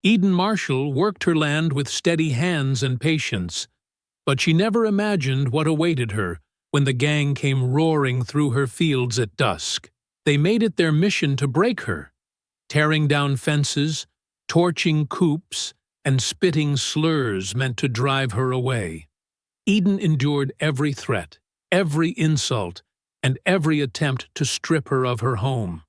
Eden Marshall worked her land with steady hands and patience, but she never imagined what awaited her when the gang came roaring through her fields at dusk. They made it their mission to break her, tearing down fences, torching coops, and spitting slurs meant to drive her away. Eden endured every threat, every insult, and every attempt to strip her of her home.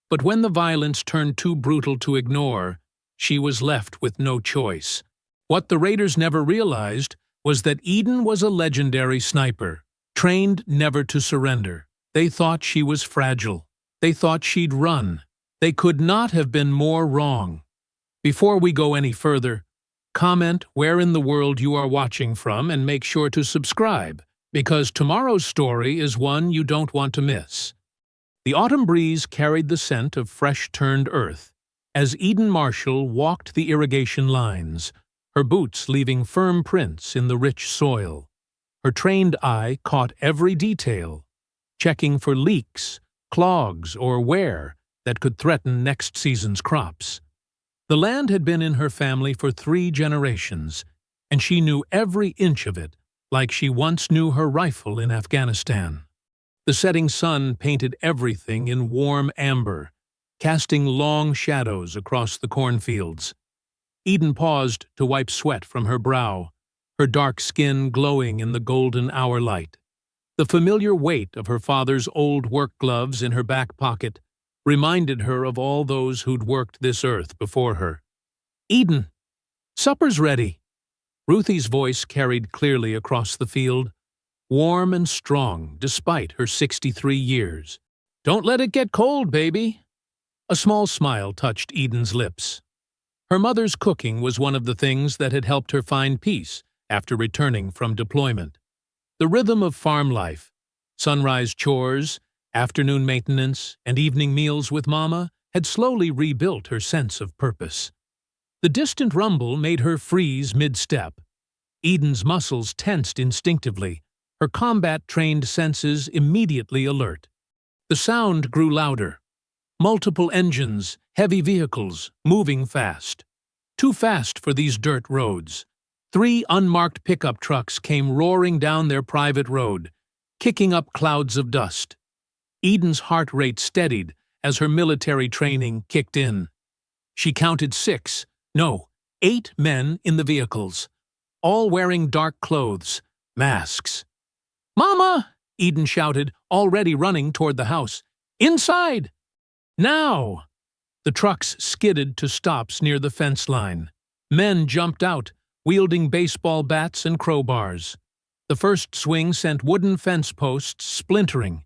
But when the violence turned too brutal to ignore, she was left with no choice. What the raiders never realized was that Eden was a legendary sniper, trained never to surrender. They thought she was fragile. They thought she'd run. They could not have been more wrong. Before we go any further, comment where in the world you are watching from and make sure to subscribe, because tomorrow's story is one you don't want to miss. The autumn breeze carried the scent of fresh-turned earth as Eden Marshall walked the irrigation lines, her boots leaving firm prints in the rich soil. Her trained eye caught every detail, checking for leaks, clogs, or wear that could threaten next season's crops. The land had been in her family for 3 generations, and she knew every inch of it like she once knew her rifle in Afghanistan. The setting sun painted everything in warm amber, casting long shadows across the cornfields. Eden paused to wipe sweat from her brow, her dark skin glowing in the golden hour light. The familiar weight of her father's old work gloves in her back pocket reminded her of all those who'd worked this earth before her. "Eden, supper's ready." Ruthie's voice carried clearly across the field, warm and strong despite her 63 years. "Don't let it get cold, baby." A small smile touched Eden's lips. Her mother's cooking was one of the things that had helped her find peace after returning from deployment. The rhythm of farm life, sunrise chores, afternoon maintenance, and evening meals with Mama had slowly rebuilt her sense of purpose. The distant rumble made her freeze mid-step. Eden's muscles tensed instinctively, her combat-trained senses immediately alert. The sound grew louder. Multiple engines, heavy vehicles, moving fast. Too fast for these dirt roads. 3 unmarked pickup trucks came roaring down their private road, kicking up clouds of dust. Eden's heart rate steadied as her military training kicked in. She counted 8 men in the vehicles, all wearing dark clothes, masks. "Mama!" Eden shouted, already running toward the house. "Inside! Now!" The trucks skidded to stops near the fence line. Men jumped out, wielding baseball bats and crowbars. The first swing sent wooden fence posts splintering.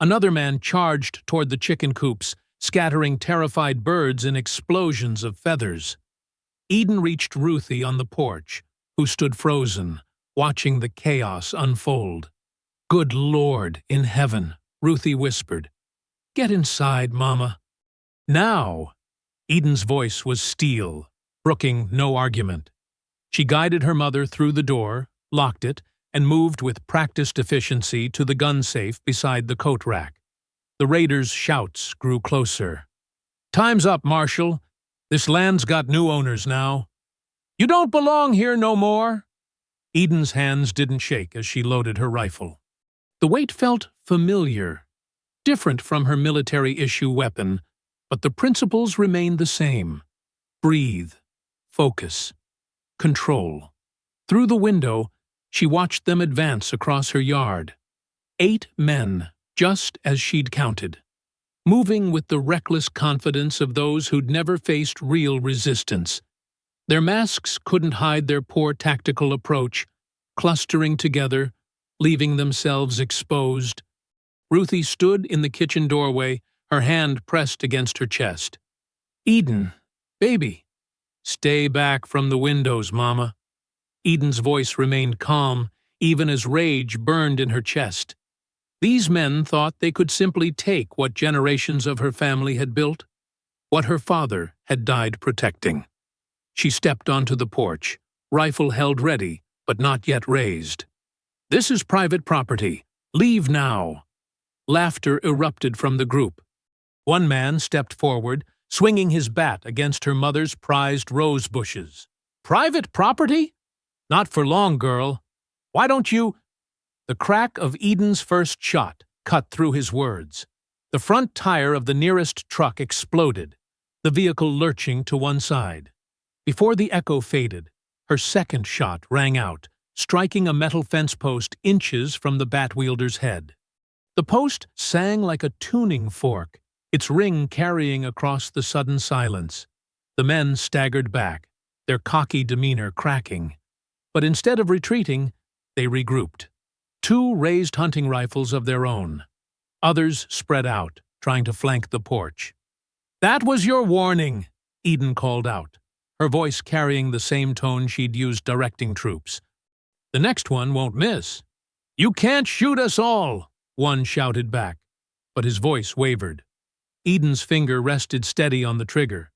Another man charged toward the chicken coops, scattering terrified birds in explosions of feathers. Eden reached Ruthie on the porch, who stood frozen, watching the chaos unfold. "Good Lord in heaven," Ruthie whispered. "Get inside, Mama." "Now!" Eden's voice was steel, brooking no argument. She guided her mother through the door, locked it, and moved with practiced efficiency to the gun safe beside the coat rack. The raiders' shouts grew closer. "Time's up, Marshall. This land's got new owners now. You don't belong here no more." Eden's hands didn't shake as she loaded her rifle. The weight felt familiar, different from her military-issue weapon, but the principles remained the same. Breathe, focus, control. Through the window, she watched them advance across her yard. 8 men, just as she'd counted, moving with the reckless confidence of those who'd never faced real resistance. Their masks couldn't hide their poor tactical approach, clustering together, leaving themselves exposed. Ruthie stood in the kitchen doorway, her hand pressed against her chest. "Eden, baby, stay back from the windows, Mama." Eden's voice remained calm, even as rage burned in her chest. These men thought they could simply take what generations of her family had built, what her father had died protecting. She stepped onto the porch, rifle held ready, but not yet raised. "This is private property. Leave now." Laughter erupted from the group. One man stepped forward, swinging his bat against her mother's prized rose bushes. "Private property? Not for long, girl. Why don't you—" The crack of Eden's first shot cut through his words. The front tire of the nearest truck exploded, the vehicle lurching to one side. Before the echo faded, her second shot rang out, striking a metal fence post inches from the bat-wielder's head. The post sang like a tuning fork, its ring carrying across the sudden silence. The men staggered back, their cocky demeanor cracking. But instead of retreating, they regrouped. 2 raised hunting rifles of their own. Others spread out, trying to flank the porch. "That was your warning," Eden called out, her voice carrying the same tone she'd used directing troops. "The next one won't miss." "You can't shoot us all," one shouted back, but his voice wavered. Eden's finger rested steady on the trigger.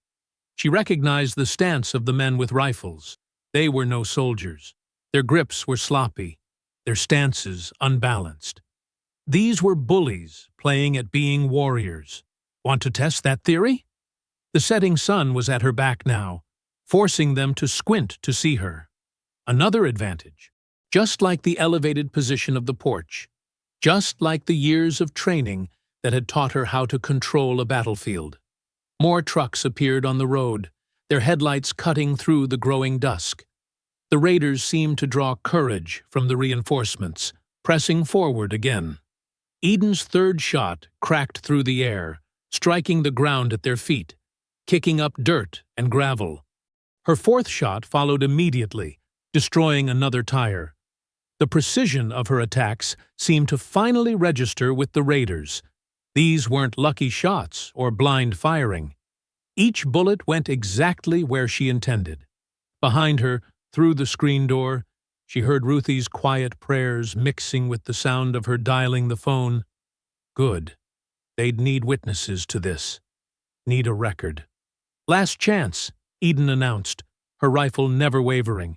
She recognized the stance of the men with rifles. They were no soldiers. Their grips were sloppy, their stances unbalanced. These were bullies playing at being warriors. Want to test that theory? The setting sun was at her back now, forcing them to squint to see her. Another advantage. Just like the elevated position of the porch, just like the years of training that had taught her how to control a battlefield. More trucks appeared on the road, their headlights cutting through the growing dusk. The raiders seemed to draw courage from the reinforcements, pressing forward again. Eden's third shot cracked through the air, striking the ground at their feet, kicking up dirt and gravel. Her fourth shot followed immediately, destroying another tire. The precision of her attacks seemed to finally register with the raiders. These weren't lucky shots or blind firing. Each bullet went exactly where she intended. Behind her, through the screen door, she heard Ruthie's quiet prayers mixing with the sound of her dialing the phone. Good. They'd need witnesses to this. Need a record. "Last chance," Eden announced, her rifle never wavering.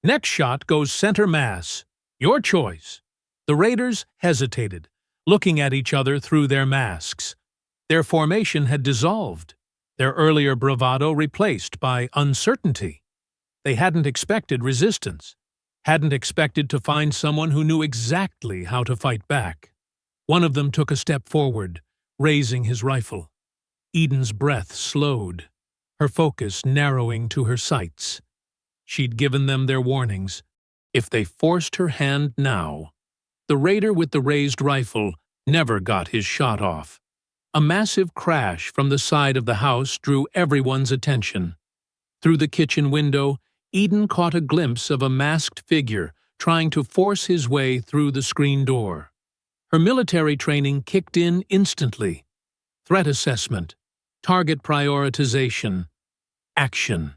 "Next shot goes center mass. Your choice." The raiders hesitated, looking at each other through their masks. Their formation had dissolved, their earlier bravado replaced by uncertainty. They hadn't expected resistance, hadn't expected to find someone who knew exactly how to fight back. One of them took a step forward, raising his rifle. Eden's breath slowed, her focus narrowing to her sights. She'd given them their warnings. If they forced her hand now, the raider with the raised rifle never got his shot off. A massive crash from the side of the house drew everyone's attention. Through the kitchen window, Eden caught a glimpse of a masked figure trying to force his way through the screen door. Her military training kicked in instantly. Threat assessment, target prioritization, action.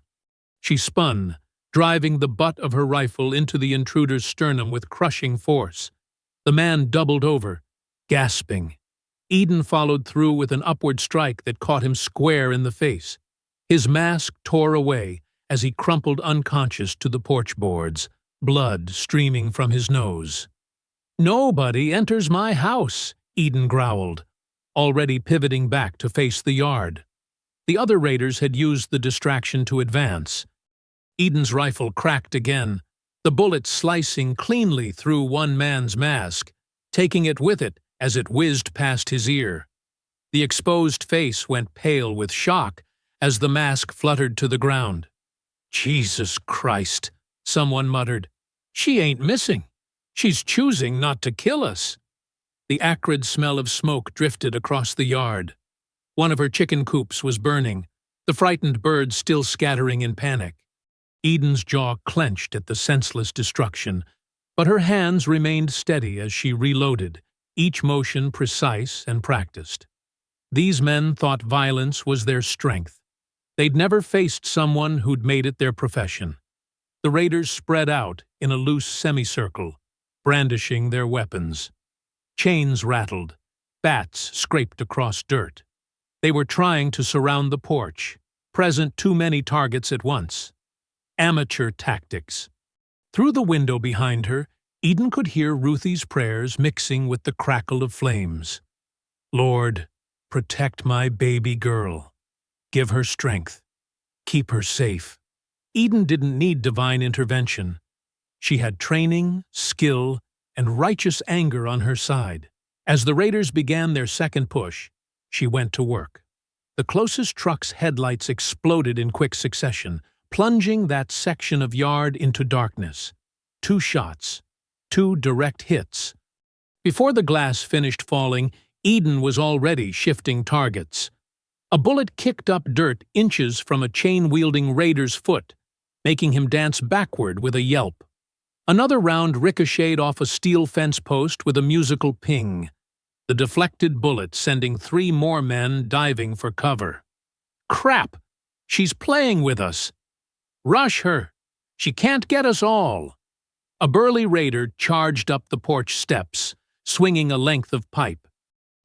She spun, driving the butt of her rifle into the intruder's sternum with crushing force. The man doubled over, gasping. Eden followed through with an upward strike that caught him square in the face. His mask tore away as he crumpled unconscious to the porch boards, blood streaming from his nose. "Nobody enters my house," Eden growled, already pivoting back to face the yard. The other raiders had used the distraction to advance. Eden's rifle cracked again, the bullet slicing cleanly through one man's mask, taking it with it as it whizzed past his ear. The exposed face went pale with shock as the mask fluttered to the ground. "Jesus Christ," someone muttered. "She ain't missing. She's choosing not to kill us." The acrid smell of smoke drifted across the yard. One of her chicken coops was burning, the frightened birds still scattering in panic. Eden's jaw clenched at the senseless destruction, but her hands remained steady as she reloaded, each motion precise and practiced. These men thought violence was their strength. They'd never faced someone who'd made it their profession. The raiders spread out in a loose semicircle, brandishing their weapons. Chains rattled, bats scraped across dirt. They were trying to surround the porch, present too many targets at once. Amateur tactics. Through the window behind her, Eden could hear Ruthie's prayers mixing with the crackle of flames. "Lord, protect my baby girl." Give her strength. Keep her safe. Eden didn't need divine intervention. She had training, skill, and righteous anger on her side. As the raiders began their second push, she went to work. The closest truck's headlights exploded in quick succession, plunging that section of yard into darkness. 2 shots. 2 direct hits. Before the glass finished falling, Eden was already shifting targets. A bullet kicked up dirt inches from a chain-wielding raider's foot, making him dance backward with a yelp. Another round ricocheted off a steel fence post with a musical ping, the deflected bullet sending 3 more men diving for cover. Crap! She's playing with us! Rush her! She can't get us all! A burly raider charged up the porch steps, swinging a length of pipe.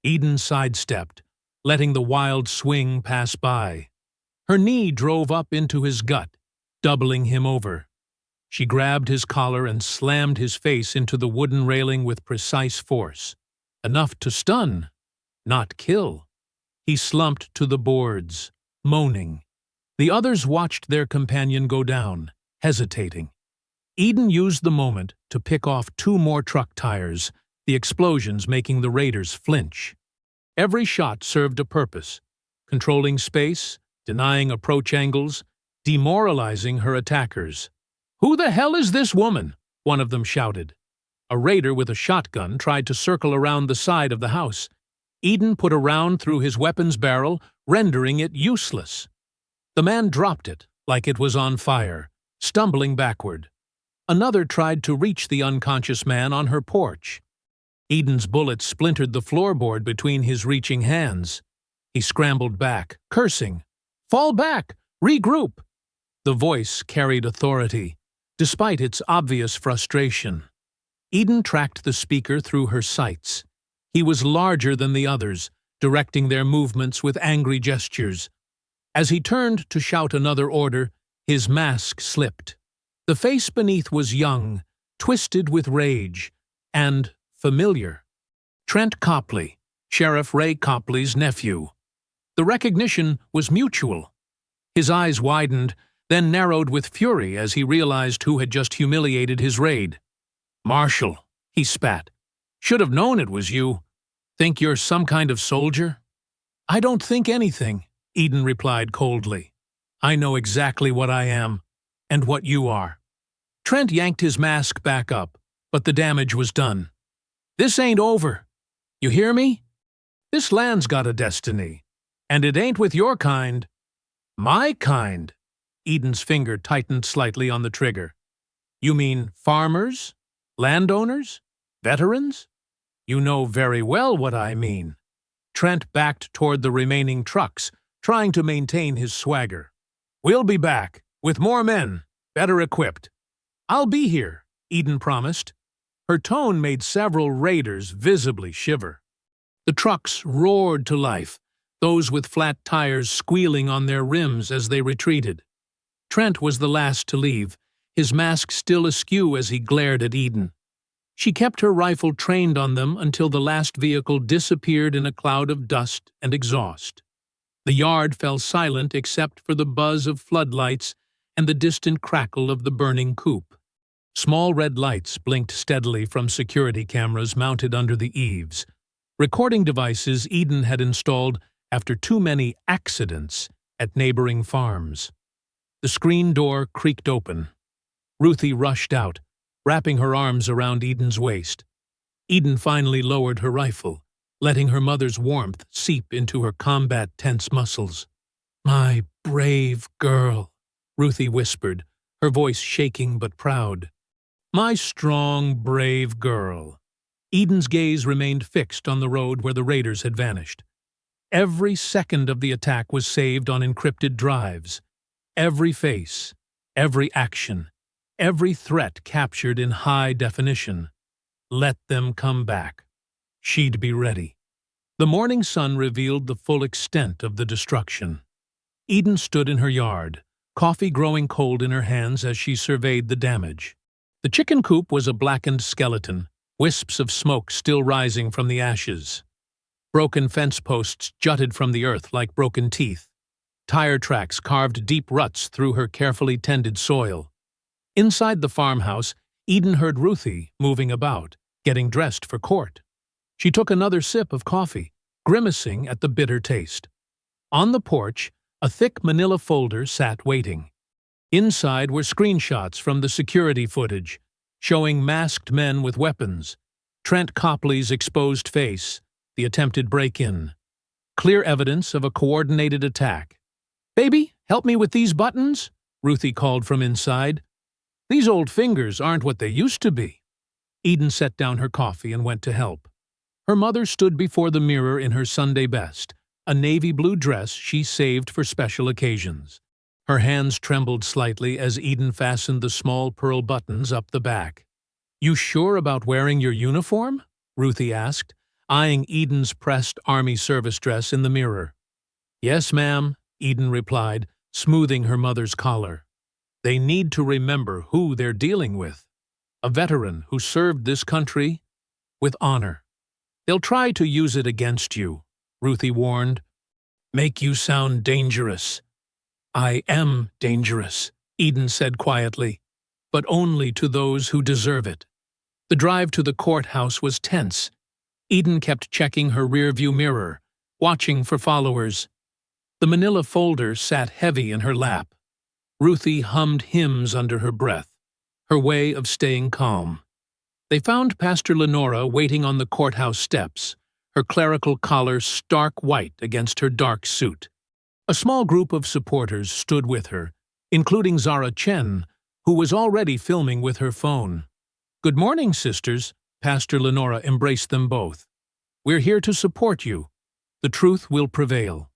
Eden sidestepped, letting the wild swing pass by. Her knee drove up into his gut, doubling him over. She grabbed his collar and slammed his face into the wooden railing with precise force. Enough to stun, not kill. He slumped to the boards, moaning. The others watched their companion go down, hesitating. Eden used the moment to pick off 2 more truck tires, the explosions making the raiders flinch. Every shot served a purpose, controlling space, denying approach angles, demoralizing her attackers. "Who the hell is this woman?" one of them shouted. A raider with a shotgun tried to circle around the side of the house. Eden put a round through his weapon's barrel, rendering it useless. The man dropped it like it was on fire, stumbling backward. Another tried to reach the unconscious man on her porch. Eden's bullet splintered the floorboard between his reaching hands. He scrambled back, cursing. "Fall back! Regroup!" The voice carried authority, despite its obvious frustration. Eden tracked the speaker through her sights. He was larger than the others, directing their movements with angry gestures. As he turned to shout another order, his mask slipped. The face beneath was young, twisted with rage, and familiar. Trent Copley, Sheriff Ray Copley's nephew. The recognition was mutual. His eyes widened, then narrowed with fury as he realized who had just humiliated his raid. "Marshal," he spat. "Should have known it was you. Think you're some kind of soldier?" "I don't think anything," Eden replied coldly. "I know exactly what I am, and what you are." Trent yanked his mask back up, but the damage was done. "This ain't over. You hear me? This land's got a destiny, and it ain't with your kind." "My kind?" Eden's finger tightened slightly on the trigger. "You mean farmers? Landowners? Veterans?" "You know very well what I mean." Trent backed toward the remaining trucks, trying to maintain his swagger. "We'll be back, with more men, better equipped." "I'll be here," Eden promised. Her tone made several raiders visibly shiver. The trucks roared to life, those with flat tires squealing on their rims as they retreated. Trent was the last to leave, his mask still askew as he glared at Eden. She kept her rifle trained on them until the last vehicle disappeared in a cloud of dust and exhaust. The yard fell silent except for the buzz of floodlights and the distant crackle of the burning coupe. Small red lights blinked steadily from security cameras mounted under the eaves, recording devices Eden had installed after too many accidents at neighboring farms. The screen door creaked open. Ruthie rushed out, wrapping her arms around Eden's waist. Eden finally lowered her rifle, letting her mother's warmth seep into her combat-tense muscles. "My brave girl," Ruthie whispered, her voice shaking but proud. "My strong, brave girl." Eden's gaze remained fixed on the road where the raiders had vanished. Every second of the attack was saved on encrypted drives. Every face, every action, every threat captured in high definition. Let them come back. She'd be ready. The morning sun revealed the full extent of the destruction. Eden stood in her yard, coffee growing cold in her hands as she surveyed the damage. The chicken coop was a blackened skeleton, wisps of smoke still rising from the ashes. Broken fence posts jutted from the earth like broken teeth. Tire tracks carved deep ruts through her carefully tended soil. Inside the farmhouse, Eden heard Ruthie moving about, getting dressed for court. She took another sip of coffee, grimacing at the bitter taste. On the porch, a thick manila folder sat waiting. Inside were screenshots from the security footage, showing masked men with weapons, Trent Copley's exposed face, the attempted break-in. Clear evidence of a coordinated attack. "Baby, help me with these buttons," Ruthie called from inside. "These old fingers aren't what they used to be." Eden set down her coffee and went to help. Her mother stood before the mirror in her Sunday best, a navy blue dress she saved for special occasions. Her hands trembled slightly as Eden fastened the small pearl buttons up the back. "You sure about wearing your uniform?" Ruthie asked, eyeing Eden's pressed army service dress in the mirror. "Yes, ma'am," Eden replied, smoothing her mother's collar. "They need to remember who they're dealing with. A veteran who served this country with honor. They'll try to use it against you," Ruthie warned. "Make you sound dangerous." "I am dangerous," Eden said quietly, "but only to those who deserve it." The drive to the courthouse was tense. Eden kept checking her rearview mirror, watching for followers. The manila folder sat heavy in her lap. Ruthie hummed hymns under her breath, her way of staying calm. They found Pastor Lenora waiting on the courthouse steps, her clerical collar stark white against her dark suit. A small group of supporters stood with her, including Zara Chen, who was already filming with her phone. "Good morning, sisters," Pastor Lenora embraced them both. "We're here to support you. The truth will prevail."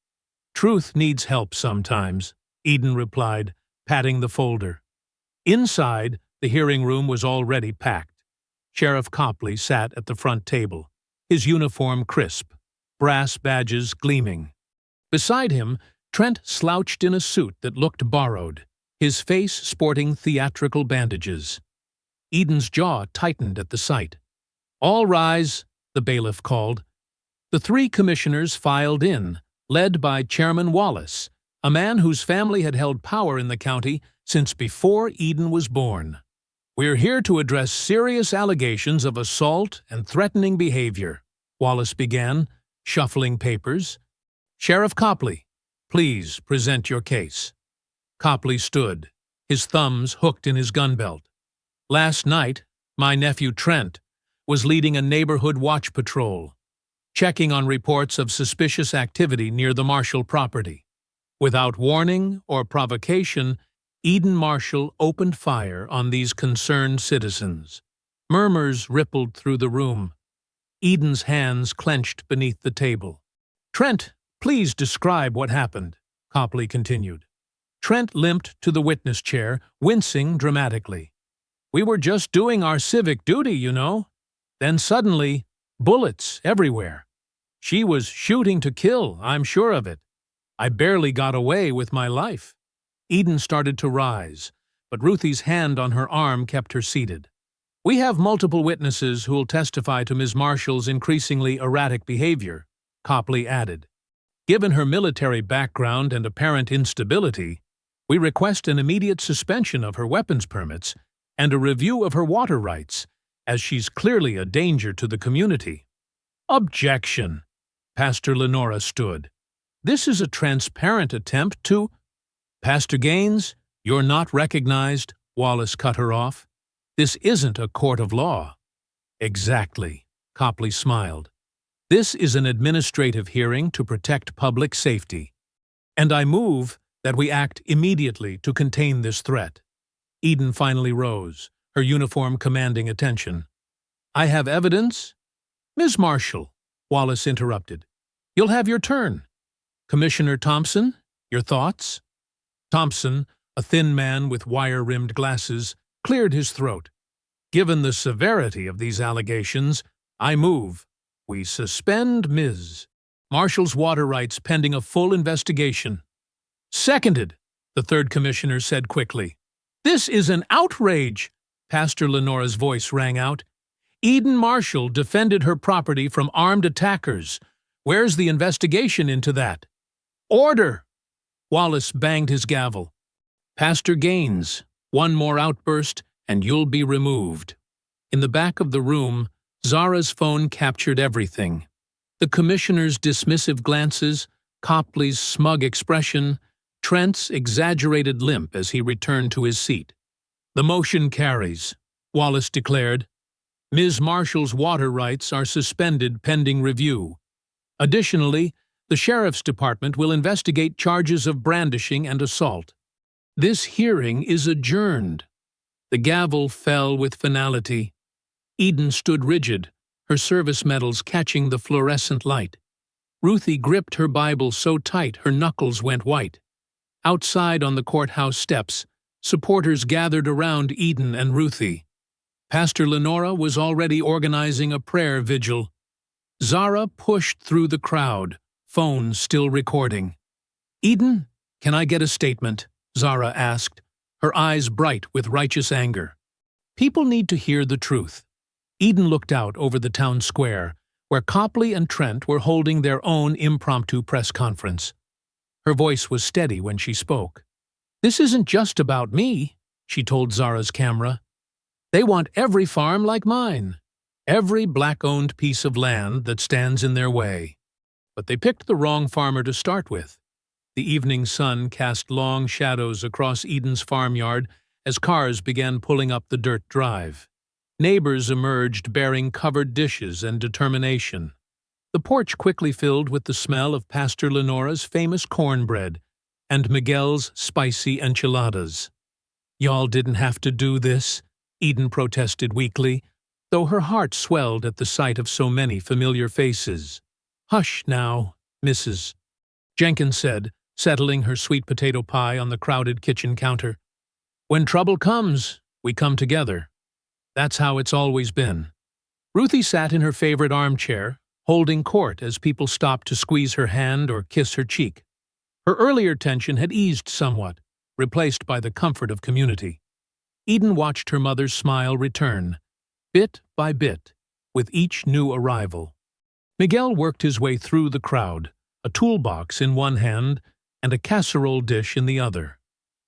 "Truth needs help sometimes," Eden replied, patting the folder. Inside, the hearing room was already packed. Sheriff Copley sat at the front table, his uniform crisp, brass badges gleaming. Beside him, Trent slouched in a suit that looked borrowed, his face sporting theatrical bandages. Eden's jaw tightened at the sight. "All rise," the bailiff called. The three commissioners filed in, led by Chairman Wallace, a man whose family had held power in the county since before Eden was born. "We're here to address serious allegations of assault and threatening behavior," Wallace began, shuffling papers. "Sheriff Copley, please present your case." Copley stood, his thumbs hooked in his gun belt. "Last night, my nephew Trent was leading a neighborhood watch patrol, checking on reports of suspicious activity near the Marshall property. Without warning or provocation, Eden Marshall opened fire on these concerned citizens. Murmurs rippled through the room. Eden's hands clenched beneath the table. "Trent, please describe what happened," Copley continued. Trent limped to the witness chair, wincing dramatically. "We were just doing our civic duty, you know. Then suddenly, bullets everywhere. She was shooting to kill, I'm sure of it. I barely got away with my life." Eden started to rise, but Ruthie's hand on her arm kept her seated. "We have multiple witnesses who will testify to Ms. Marshall's increasingly erratic behavior," Copley added. "Given her military background and apparent instability, we request an immediate suspension of her weapons permits and a review of her water rights, as she's clearly a danger to the community." "Objection!" Pastor Lenora stood. "This is a transparent attempt to—" "Pastor Gaines, you're not recognized," Wallace cut her off. "This isn't a court of law." "Exactly," Copley smiled. "This is an administrative hearing to protect public safety. And I move that we act immediately to contain this threat." Eden finally rose, her uniform commanding attention. "I have evidence—" "Ms. Marshall," Wallace interrupted. "You'll have your turn. Commissioner Thompson, your thoughts?" Thompson, a thin man with wire-rimmed glasses, cleared his throat. "Given the severity of these allegations, I move we suspend Ms. Marshall's water rights pending a full investigation." "Seconded," the third commissioner said quickly. "This is an outrage," Pastor Lenora's voice rang out. "Eden Marshall defended her property from armed attackers. Where's the investigation into that?" "Order!" Wallace banged his gavel. Pastor Gaines, one more outburst and you'll be removed. In the back of the room, Zara's phone captured everything. The commissioner's dismissive glances, Copley's smug expression, Trent's exaggerated limp as he returned to his seat. The motion carries, Wallace declared. Ms. Marshall's water rights are suspended pending review. Additionally, the sheriff's department will investigate charges of brandishing and assault. This hearing is adjourned. The gavel fell with finality. Eden stood rigid, her service medals catching the fluorescent light. Ruthie gripped her Bible so tight her knuckles went white. Outside on the courthouse steps, supporters gathered around Eden and Ruthie. Pastor Lenora was already organizing a prayer vigil. Zara pushed through the crowd, phone still recording. Eden, can I get a statement? Zara asked, her eyes bright with righteous anger. People need to hear the truth. Eden looked out over the town square, where Copley and Trent were holding their own impromptu press conference. Her voice was steady when she spoke. This isn't just about me, she told Zara's camera. They want every farm like mine, every black-owned piece of land that stands in their way. But they picked the wrong farmer to start with. The evening sun cast long shadows across Eden's farmyard as cars began pulling up the dirt drive. Neighbors emerged bearing covered dishes and determination. The porch quickly filled with the smell of Pastor Lenora's famous cornbread and Miguel's spicy enchiladas. Y'all didn't have to do this, Eden protested weakly, though her heart swelled at the sight of so many familiar faces. Hush now, Mrs. Jenkins said, settling her sweet potato pie on the crowded kitchen counter. When trouble comes, we come together. That's how it's always been. Ruthie sat in her favorite armchair, holding court as people stopped to squeeze her hand or kiss her cheek. Her earlier tension had eased somewhat, replaced by the comfort of community. Eden watched her mother's smile return, bit by bit, with each new arrival. Miguel worked his way through the crowd, a toolbox in one hand and a casserole dish in the other.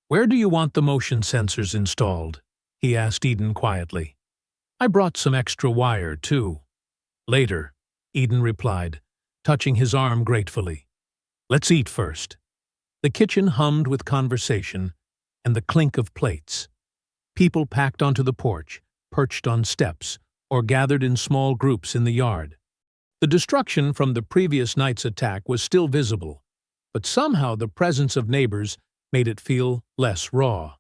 Where do you want the motion sensors installed? He asked Eden quietly. I brought some extra wire, too. Later, Eden replied, touching his arm gratefully. Let's eat first. The kitchen hummed with conversation and the clink of plates. People packed onto the porch, perched on steps, or gathered in small groups in the yard. The destruction from the previous night's attack was still visible, but somehow the presence of neighbors made it feel less raw.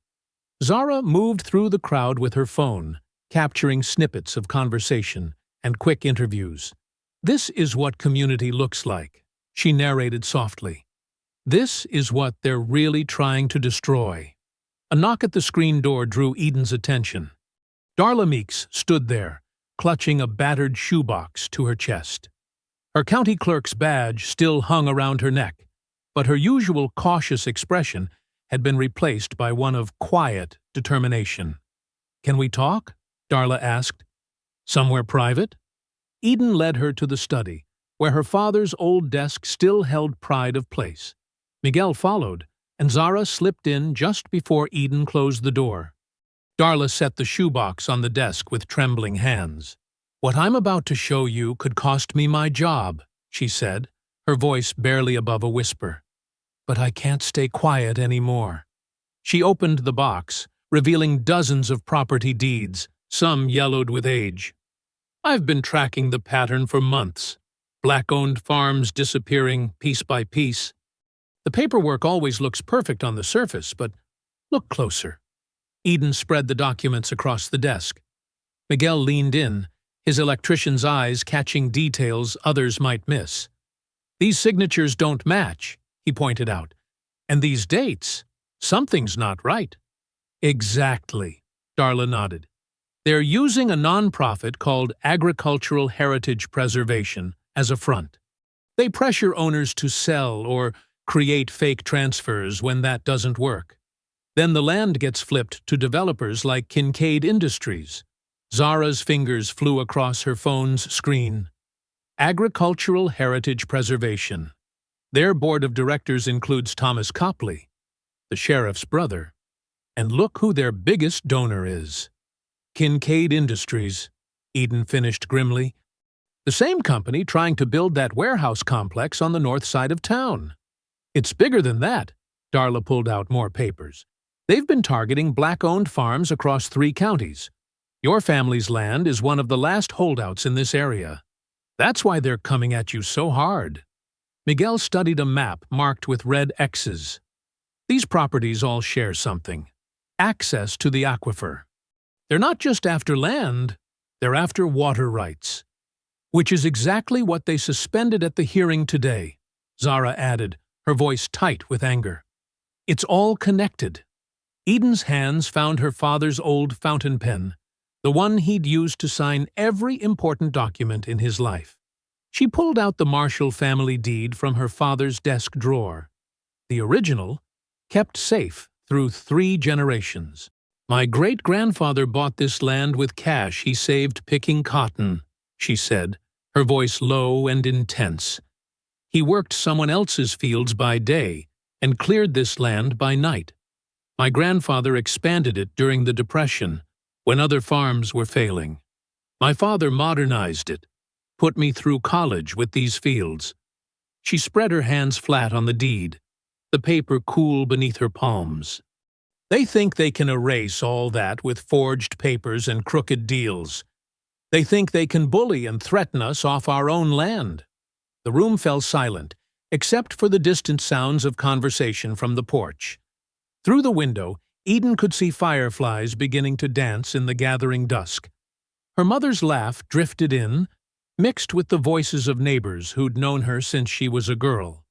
Zara moved through the crowd with her phone, capturing snippets of conversation and quick interviews. This is what community looks like, she narrated softly. This is what they're really trying to destroy. A knock at the screen door drew Eden's attention. Darla Meeks stood there, clutching a battered shoebox to her chest. Her county clerk's badge still hung around her neck, but her usual cautious expression had been replaced by one of quiet determination. Can we talk? Darla asked. Somewhere private? Eden led her to the study, where her father's old desk still held pride of place. Miguel followed, and Zara slipped in just before Eden closed the door. Darla set the shoebox on the desk with trembling hands. What I'm about to show you could cost me my job, she said, her voice barely above a whisper. But I can't stay quiet anymore. She opened the box, revealing dozens of property deeds, some yellowed with age. I've been tracking the pattern for months, black-owned farms disappearing piece by piece. The paperwork always looks perfect on the surface, but look closer. Eden spread the documents across the desk. Miguel leaned in, his electrician's eyes catching details others might miss. These signatures don't match, he pointed out. And these dates, something's not right. Exactly, Darla nodded. They're using a nonprofit called Agricultural Heritage Preservation as a front. They pressure owners to sell or create fake transfers when that doesn't work. Then the land gets flipped to developers like Kincaid Industries. Zara's fingers flew across her phone's screen. Agricultural Heritage Preservation. Their board of directors includes Thomas Copley, the sheriff's brother. And look who their biggest donor is. Kincaid Industries, Eden finished grimly. The same company trying to build that warehouse complex on the north side of town. It's bigger than that. Darla pulled out more papers. They've been targeting black-owned farms across 3 counties. Your family's land is one of the last holdouts in this area. That's why they're coming at you so hard. Miguel studied a map marked with red X's. These properties all share something: access to the aquifer. They're not just after land, they're after water rights. Which is exactly what they suspended at the hearing today, Zara added, her voice tight with anger. It's all connected. Eden's hands found her father's old fountain pen, the one he'd used to sign every important document in his life. She pulled out the Marshall family deed from her father's desk drawer. The original, kept safe through 3 generations. My great-grandfather bought this land with cash he saved picking cotton, she said, her voice low and intense. He worked someone else's fields by day and cleared this land by night. My grandfather expanded it during the Depression, when other farms were failing. My father modernized it, put me through college with these fields. She spread her hands flat on the deed, the paper cool beneath her palms. They think they can erase all that with forged papers and crooked deals. They think they can bully and threaten us off our own land. The room fell silent, except for the distant sounds of conversation from the porch. Through the window, Eden could see fireflies beginning to dance in the gathering dusk. Her mother's laugh drifted in, mixed with the voices of neighbors who'd known her since she was a girl.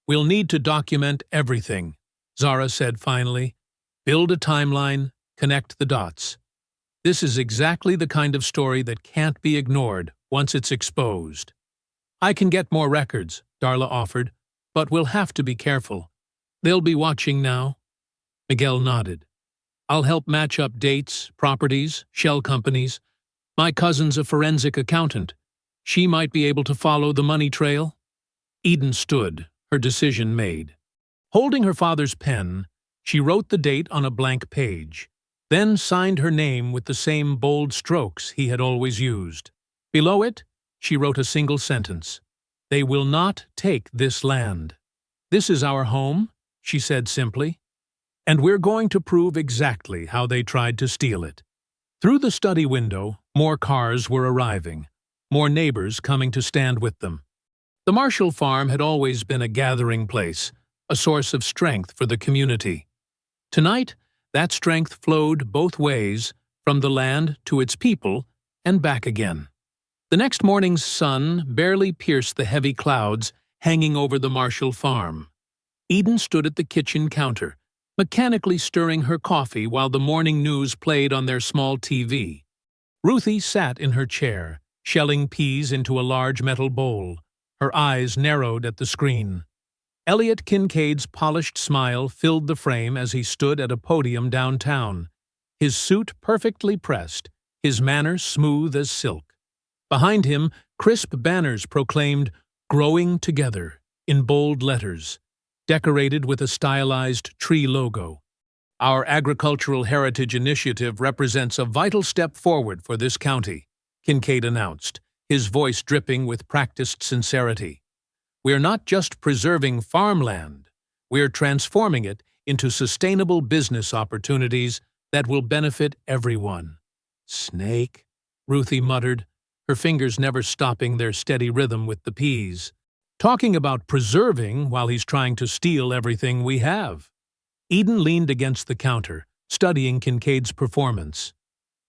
We'll need to document everything, Zara said finally. Build a timeline, connect the dots. This is exactly the kind of story that can't be ignored once it's exposed. I can get more records, Darla offered, but we'll have to be careful. They'll be watching now. Miguel nodded. I'll help match up dates, properties, shell companies. My cousin's a forensic accountant. She might be able to follow the money trail. Eden stood, her decision made. Holding her father's pen, she wrote the date on a blank page, then signed her name with the same bold strokes he had always used. Below it, she wrote a single sentence. They will not take this land. This is our home, she said simply, and we're going to prove exactly how they tried to steal it. Through the study window, more cars were arriving, more neighbors coming to stand with them. The Marshall farm had always been a gathering place, a source of strength for the community. Tonight, that strength flowed both ways, from the land to its people and back again. The next morning's sun barely pierced the heavy clouds hanging over the Marshall farm. Eden stood at the kitchen counter, mechanically stirring her coffee while the morning news played on their small TV. Ruthie sat in her chair, shelling peas into a large metal bowl, her eyes narrowed at the screen. Elliot Kincaid's polished smile filled the frame as he stood at a podium downtown, his suit perfectly pressed, his manner smooth as silk. Behind him, crisp banners proclaimed, "Growing Together," in bold letters, decorated with a stylized tree logo. Our Agricultural Heritage Initiative represents a vital step forward for this county, Kincaid announced, his voice dripping with practiced sincerity. We're not just preserving farmland, we're transforming it into sustainable business opportunities that will benefit everyone. Snake, Ruthie muttered, her fingers never stopping their steady rhythm with the peas. Talking about preserving while he's trying to steal everything we have. Eden leaned against the counter, studying Kincaid's performance.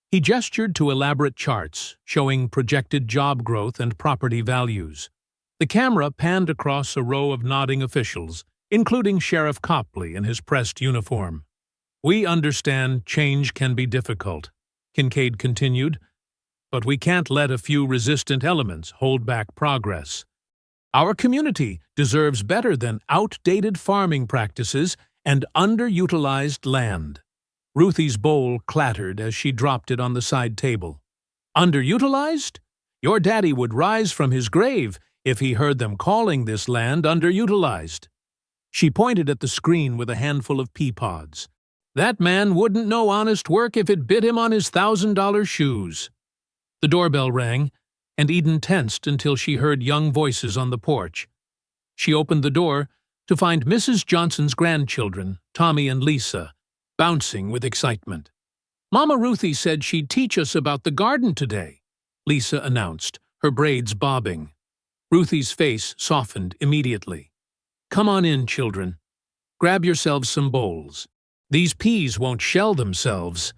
He gestured to elaborate charts showing projected job growth and property values. The camera panned across a row of nodding officials, including Sheriff Copley in his pressed uniform. We understand change can be difficult, Kincaid continued, but we can't let a few resistant elements hold back progress. Our community deserves better than outdated farming practices and underutilized land. Ruthie's bowl clattered as she dropped it on the side table. Underutilized? Your daddy would rise from his grave if he heard them calling this land underutilized. She pointed at the screen with a handful of pea pods. That man wouldn't know honest work if it bit him on his $1,000 shoes. The doorbell rang, and Eden tensed until she heard young voices on the porch. She opened the door to find Mrs. Johnson's grandchildren, Tommy and Lisa, bouncing with excitement. "Mama Ruthie said she'd teach us about the garden today," Lisa announced, her braids bobbing. Ruthie's face softened immediately. "Come on in, children. Grab yourselves some bowls. These peas won't shell themselves."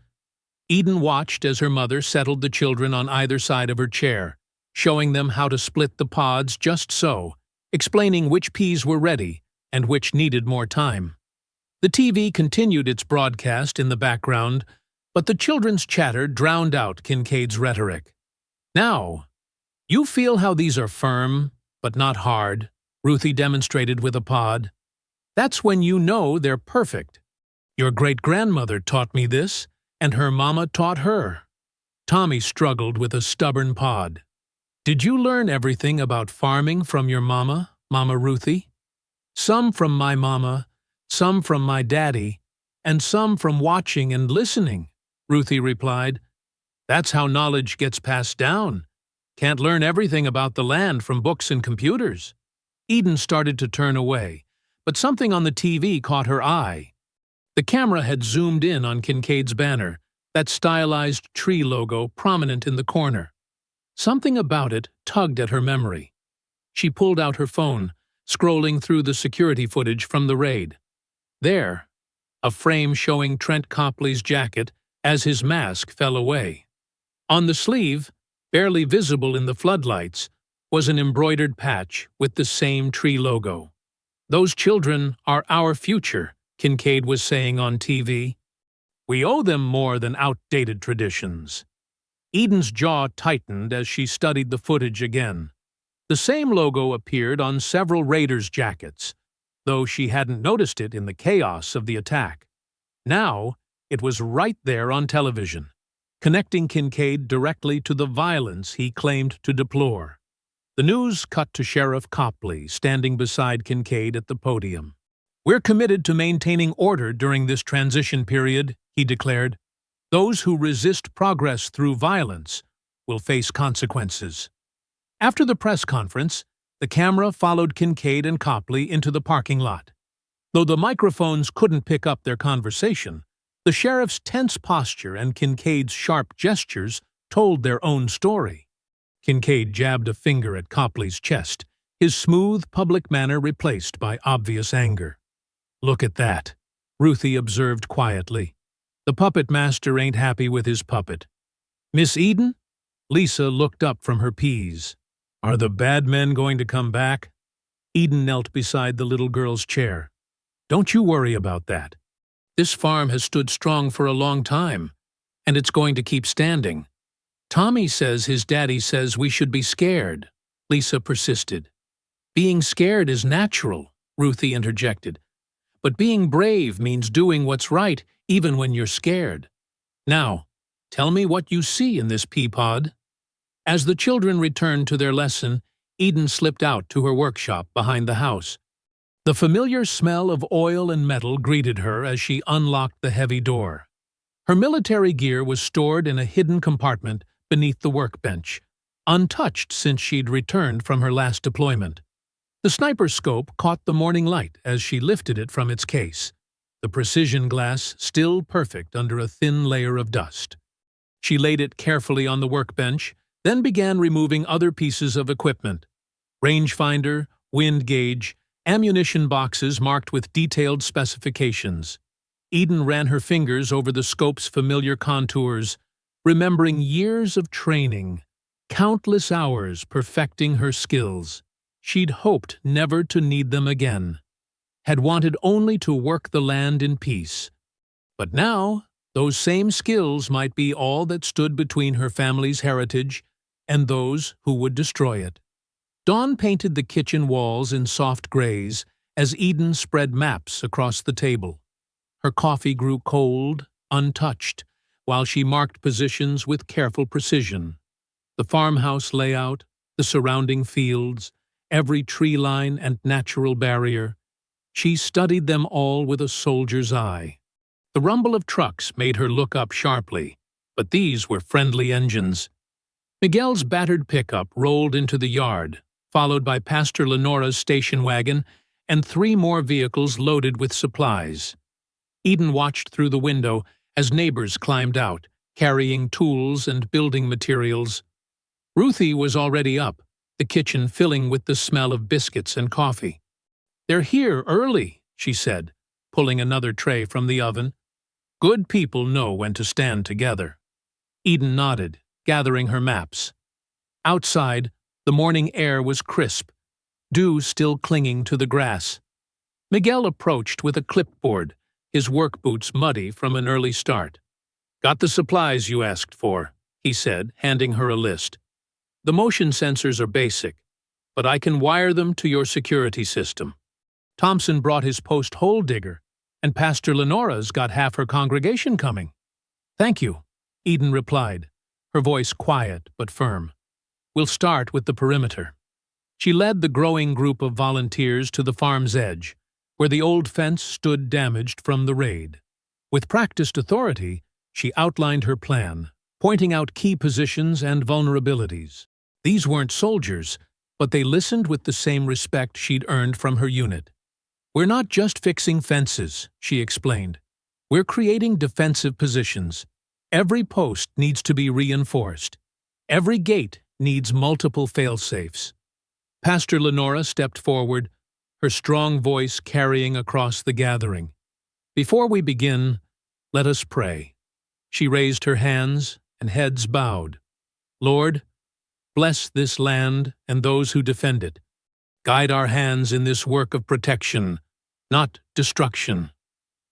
Eden watched as her mother settled the children on either side of her chair, showing them how to split the pods just so, explaining which peas were ready and which needed more time. The TV continued its broadcast in the background, but the children's chatter drowned out Kincaid's rhetoric. "Now, you feel how these are firm, but not hard," Ruthie demonstrated with a pod. "That's when you know they're perfect. Your great-grandmother taught me this, and her mama taught her." Tommy struggled with a stubborn pod. "Did you learn everything about farming from your mama, Mama Ruthie?" "Some from my mama, some from my daddy, and some from watching and listening," Ruthie replied. "That's how knowledge gets passed down. Can't learn everything about the land from books and computers." Eden started to turn away, but something on the TV caught her eye. The camera had zoomed in on Kincaid's banner, that stylized tree logo prominent in the corner. Something about it tugged at her memory. She pulled out her phone, scrolling through the security footage from the raid. There, a frame showing Trent Copley's jacket as his mask fell away. On the sleeve, barely visible in the floodlights, was an embroidered patch with the same tree logo. "Those children are our future," Kincaid was saying on TV. "We owe them more than outdated traditions." Eden's jaw tightened as she studied the footage again. The same logo appeared on several raiders' jackets, though she hadn't noticed it in the chaos of the attack. Now, it was right there on television, connecting Kincaid directly to the violence he claimed to deplore. The news cut to Sheriff Copley standing beside Kincaid at the podium. "We're committed to maintaining order during this transition period," he declared. "Those who resist progress through violence will face consequences." After the press conference, the camera followed Kincaid and Copley into the parking lot. Though the microphones couldn't pick up their conversation, the sheriff's tense posture and Kincaid's sharp gestures told their own story. Kincaid jabbed a finger at Copley's chest, his smooth public manner replaced by obvious anger. "Look at that," Ruthie observed quietly. "The puppet master ain't happy with his puppet." "Miss Eden?" Lisa looked up from her peas. "Are the bad men going to come back?" Eden knelt beside the little girl's chair. "Don't you worry about that. This farm has stood strong for a long time, and it's going to keep standing." "Tommy says his daddy says we should be scared," Lisa persisted. "Being scared is natural," Ruthie interjected. "But being brave means doing what's right even when you're scared. Now, tell me what you see in this pea pod." As the children returned to their lesson, Eden slipped out to her workshop behind the house. The familiar smell of oil and metal greeted her as she unlocked the heavy door. Her military gear was stored in a hidden compartment beneath the workbench, untouched since she'd returned from her last deployment. The sniper scope caught the morning light as she lifted it from its case, the precision glass still perfect under a thin layer of dust. She laid it carefully on the workbench, then began removing other pieces of equipment: rangefinder, wind gauge, ammunition boxes marked with detailed specifications. Eden ran her fingers over the scope's familiar contours, remembering years of training, countless hours perfecting her skills. She'd hoped never to need them again, had wanted only to work the land in peace. But now, those same skills might be all that stood between her family's heritage and those who would destroy it. Dawn painted the kitchen walls in soft grays as Eden spread maps across the table. Her coffee grew cold, untouched, while she marked positions with careful precision. The farmhouse layout, the surrounding fields, every tree line and natural barrier. She studied them all with a soldier's eye. The rumble of trucks made her look up sharply, but these were friendly engines. Miguel's battered pickup rolled into the yard, followed by Pastor Lenora's station wagon and 3 more vehicles loaded with supplies. Eden watched through the window as neighbors climbed out, carrying tools and building materials. Ruthie was already up, the kitchen filling with the smell of biscuits and coffee. "They're here early," she said, pulling another tray from the oven. "Good people know when to stand together." Eden nodded, gathering her maps. Outside, the morning air was crisp, dew still clinging to the grass. Miguel approached with a clipboard, his work boots muddy from an early start. "Got the supplies you asked for," he said, handing her a list. "The motion sensors are basic, but I can wire them to your security system. Thompson brought his post hole digger, and Pastor Lenora's got half her congregation coming." "Thank you," Eden replied, her voice quiet but firm. "We'll start with the perimeter." She led the growing group of volunteers to the farm's edge, where the old fence stood damaged from the raid. With practiced authority, she outlined her plan, pointing out key positions and vulnerabilities. These weren't soldiers, but they listened with the same respect she'd earned from her unit. "We're not just fixing fences," she explained. "We're creating defensive positions. Every post needs to be reinforced. Every gate needs multiple fail-safes." Pastor Lenora stepped forward, her strong voice carrying across the gathering. "Before we begin, let us pray." She raised her hands, and heads bowed. "Lord, bless this land and those who defend it. Guide our hands in this work of protection, not destruction.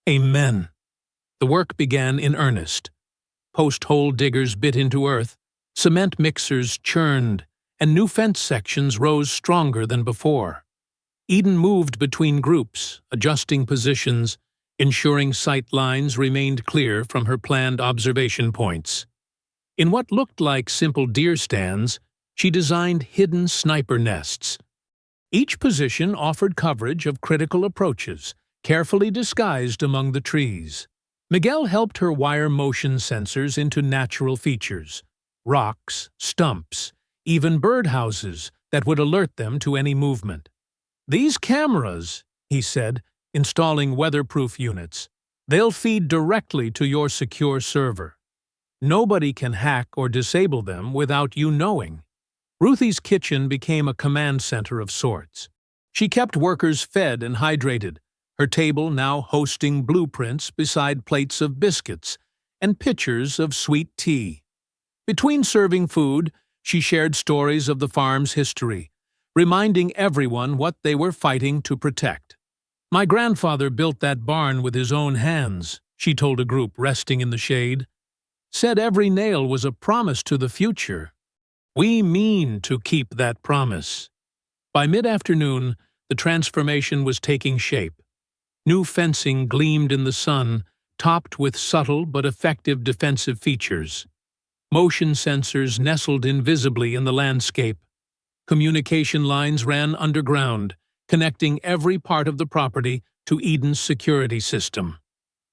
Amen." The work began in earnest. Post-hole diggers bit into earth, cement mixers churned, and new fence sections rose stronger than before. Eden moved between groups, adjusting positions, ensuring sight lines remained clear from her planned observation points. In what looked like simple deer stands, she designed hidden sniper nests. Each position offered coverage of critical approaches, carefully disguised among the trees. Miguel helped her wire motion sensors into natural features, rocks, stumps, even birdhouses that would alert them to any movement. "These cameras," he said, installing weatherproof units, "they'll feed directly to your secure server. Nobody can hack or disable them without you knowing." Ruthie's kitchen became a command center of sorts. She kept workers fed and hydrated, her table now hosting blueprints beside plates of biscuits and pitchers of sweet tea. Between serving food, she shared stories of the farm's history, reminding everyone what they were fighting to protect. "My grandfather built that barn with his own hands," she told a group resting in the shade. "Said every nail was a promise to the future. We mean to keep that promise." By mid-afternoon, the transformation was taking shape. New fencing gleamed in the sun, topped with subtle but effective defensive features. Motion sensors nestled invisibly in the landscape. Communication lines ran underground, connecting every part of the property to Eden's security system.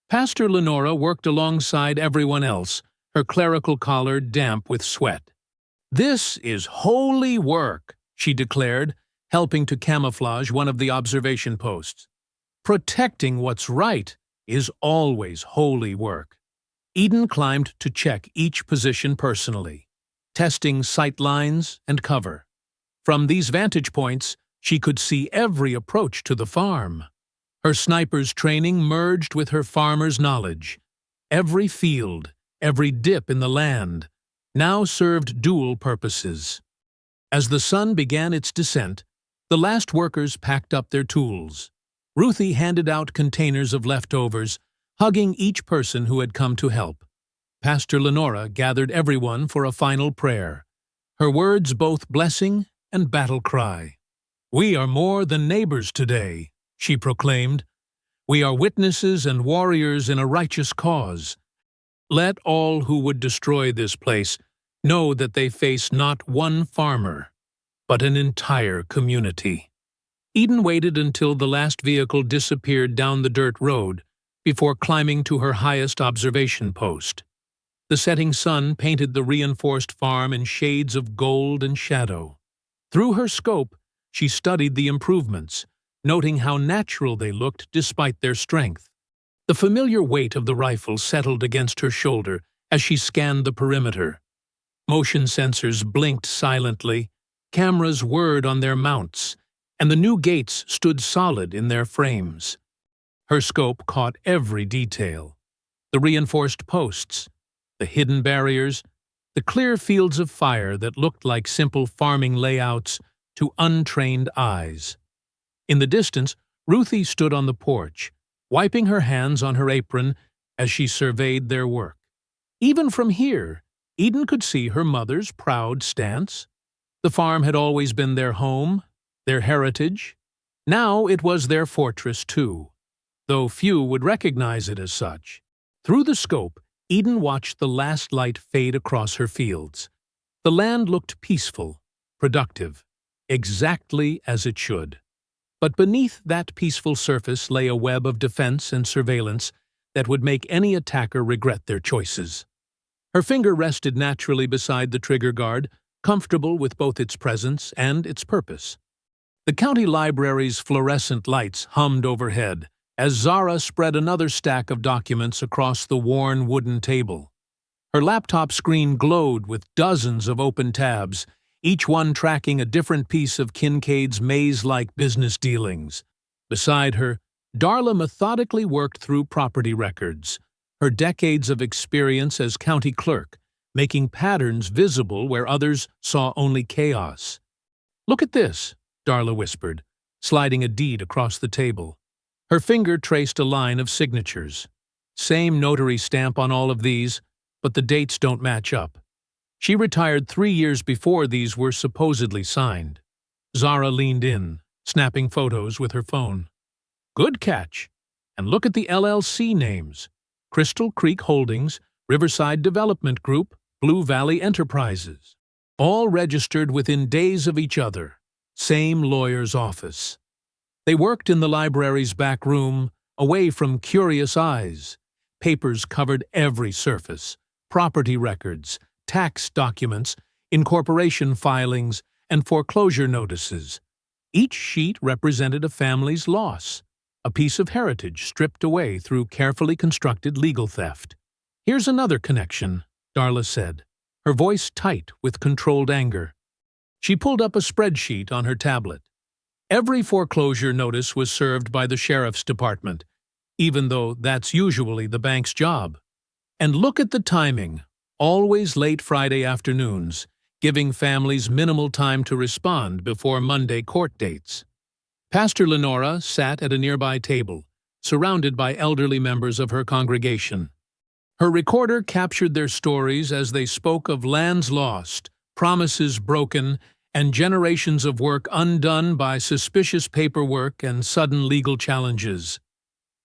Pastor Lenora worked alongside everyone else, her clerical collar damp with sweat. "This is holy work," she declared, helping to camouflage one of the observation posts. "Protecting what's right is always holy work." Eden climbed to check each position personally, testing sight lines and cover. From these vantage points, she could see every approach to the farm. Her sniper's training merged with her farmer's knowledge. Every field, every dip in the land, now served dual purposes. As the sun began its descent, the last workers packed up their tools. Ruthie handed out containers of leftovers, hugging each person who had come to help. Pastor Lenora gathered everyone for a final prayer, her words both blessing and battle cry. "We are more than neighbors today," she proclaimed. "We are witnesses and warriors in a righteous cause. Let all who would destroy this place know that they face not one farmer, but an entire community. Eden waited until the last vehicle disappeared down the dirt road before climbing to her highest observation post. The setting sun painted the reinforced farm in shades of gold and shadow. Through her scope, she studied the improvements, noting how natural they looked despite their strength. The familiar weight of the rifle settled against her shoulder as she scanned the perimeter. Motion sensors blinked silently, cameras whirred on their mounts, and the new gates stood solid in their frames. Her scope caught every detail: the reinforced posts, the hidden barriers, the clear fields of fire that looked like simple farming layouts to untrained eyes. In the distance, Ruthie stood on the porch, wiping her hands on her apron as she surveyed their work. Even from here, Eden could see her mother's proud stance. The farm had always been their home, their heritage. Now it was their fortress too, though few would recognize it as such. Through the scope, Eden watched the last light fade across her fields. The land looked peaceful, productive, exactly as it should. But beneath that peaceful surface lay a web of defense and surveillance that would make any attacker regret their choices. Her finger rested naturally beside the trigger guard, comfortable with both its presence and its purpose. The county library's fluorescent lights hummed overhead as Zara spread another stack of documents across the worn wooden table. Her laptop screen glowed with dozens of open tabs, each one tracking a different piece of Kincaid's maze-like business dealings. Beside her, Darla methodically worked through property records, her decades of experience as county clerk, making patterns visible where others saw only chaos. "Look at this," Darla whispered, sliding a deed across the table. Her finger traced a line of signatures. Same notary stamp on all of these, but the dates don't match up. She retired 3 years before these were supposedly signed. Zara leaned in, snapping photos with her phone. "Good catch. And look at the LLC names: Crystal Creek Holdings, Riverside Development Group, Blue Valley Enterprises. All registered within days of each other. Same lawyer's office." They worked in the library's back room, away from curious eyes. Papers covered every surface: property records, tax documents, incorporation filings, and foreclosure notices. Each sheet represented a family's loss, a piece of heritage stripped away through carefully constructed legal theft. "Here's another connection," Darla said, her voice tight with controlled anger. She pulled up a spreadsheet on her tablet. Every foreclosure notice was served by the sheriff's department, even though that's usually the bank's job. And look at the timing, always late Friday afternoons, giving families minimal time to respond before Monday court dates. Pastor Lenora sat at a nearby table, surrounded by elderly members of her congregation. Her recorder captured their stories as they spoke of lands lost, promises broken, and generations of work undone by suspicious paperwork and sudden legal challenges.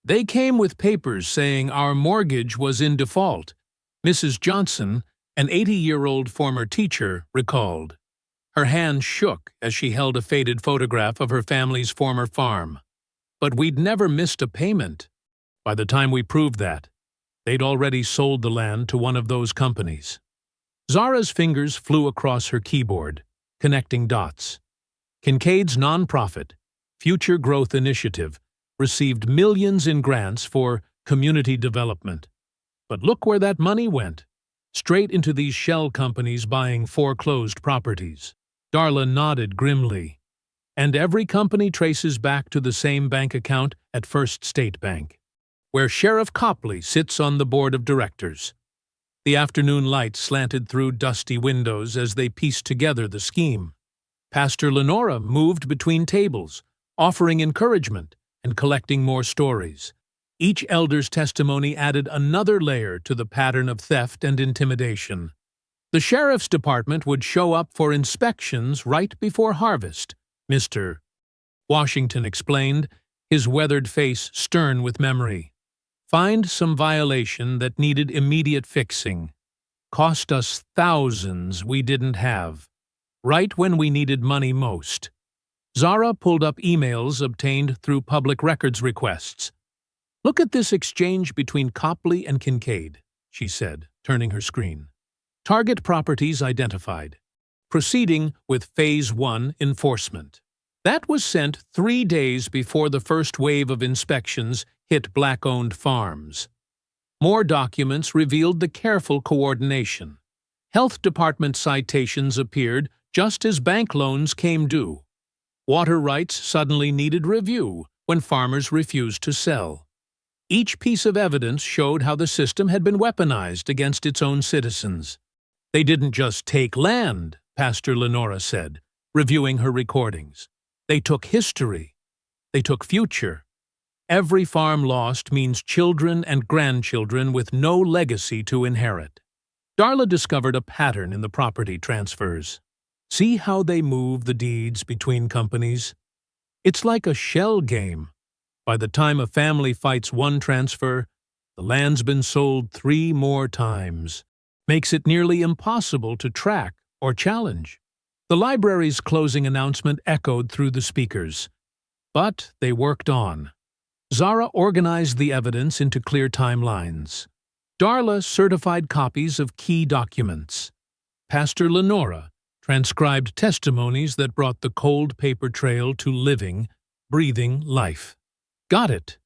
"They came with papers saying our mortgage was in default," Mrs. Johnson, an 80-year-old former teacher, recalled. Her hand shook as she held a faded photograph of her family's former farm. "But we'd never missed a payment. By the time we proved that, they'd already sold the land to one of those companies." Zara's fingers flew across her keyboard, connecting dots. Kincaid's nonprofit, Future Growth Initiative, received millions in grants for community development. But look where that money went. Straight into these shell companies buying foreclosed properties. Darla nodded grimly. And every company traces back to the same bank account at First State Bank, where Sheriff Copley sits on the board of directors. The afternoon light slanted through dusty windows as they pieced together the scheme. Pastor Lenora moved between tables, offering encouragement and collecting more stories. Each elder's testimony added another layer to the pattern of theft and intimidation. The sheriff's department would show up for inspections right before harvest, Mr. Washington explained, his weathered face stern with memory. Find some violation that needed immediate fixing. Cost us thousands we didn't have. right when we needed money most. Zara pulled up emails obtained through public records requests. "Look at this exchange between Copley and Kincaid," she said, turning her screen. "Target properties identified. Proceeding with Phase 1 enforcement." That was sent 3 days before the first wave of inspections hit Black-owned farms. More documents revealed the careful coordination. Health Department citations appeared just as bank loans came due. Water rights suddenly needed review when farmers refused to sell. Each piece of evidence showed how the system had been weaponized against its own citizens. "They didn't just take land," Pastor Lenora said, reviewing her recordings. "They took history. They took future. Every farm lost means children and grandchildren with no legacy to inherit." Darla discovered a pattern in the property transfers. "See how they move the deeds between companies? It's like a shell game. By the time a family fights one transfer, the land's been sold 3 more times. Makes it nearly impossible to track or challenge." The library's closing announcement echoed through the speakers. But they worked on. Zara organized the evidence into clear timelines. Darla certified copies of key documents. Pastor Lenora transcribed testimonies that brought the cold paper trail to living, breathing life. "Got it,"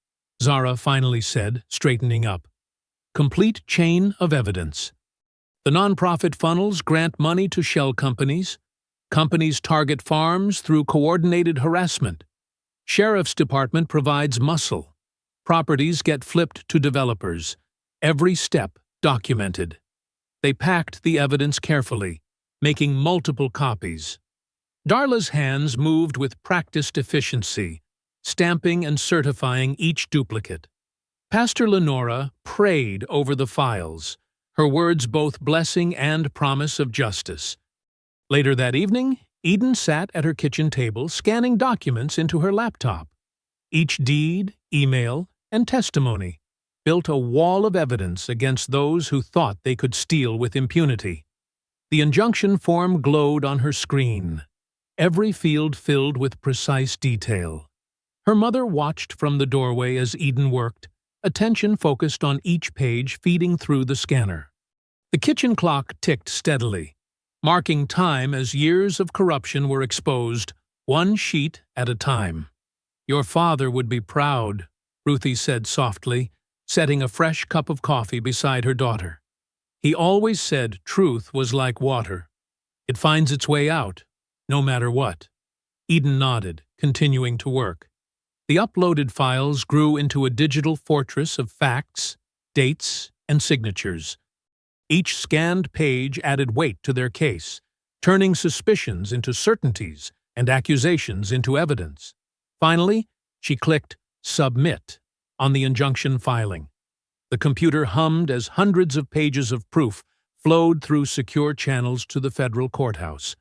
Zara finally said, straightening up. "Complete chain of evidence. The nonprofit funnels grant money to shell companies. Companies target farms through coordinated harassment. Sheriff's Department provides muscle. Properties get flipped to developers. Every step documented." They packed the evidence carefully, making multiple copies. Darla's hands moved with practiced efficiency, stamping and certifying each duplicate. Pastor Lenora prayed over the files, her words both blessing and promise of justice. Later that evening, Eden sat at her kitchen table scanning documents into her laptop. Each deed, email, and testimony built a wall of evidence against those who thought they could steal with impunity. The injunction form glowed on her screen, every field filled with precise detail. Her mother watched from the doorway as Eden worked, attention focused on each page feeding through the scanner. The kitchen clock ticked steadily, marking time as years of corruption were exposed, one sheet at a time. "Your father would be proud," Ruthie said softly, setting a fresh cup of coffee beside her daughter. "He always said truth was like water. It finds its way out, no matter what." Eden nodded, continuing to work. The uploaded files grew into a digital fortress of facts, dates, and signatures. Each scanned page added weight to their case, turning suspicions into certainties and accusations into evidence. Finally, she clicked Submit on the injunction filing. The computer hummed as hundreds of pages of proof flowed through secure channels to the federal courthouse.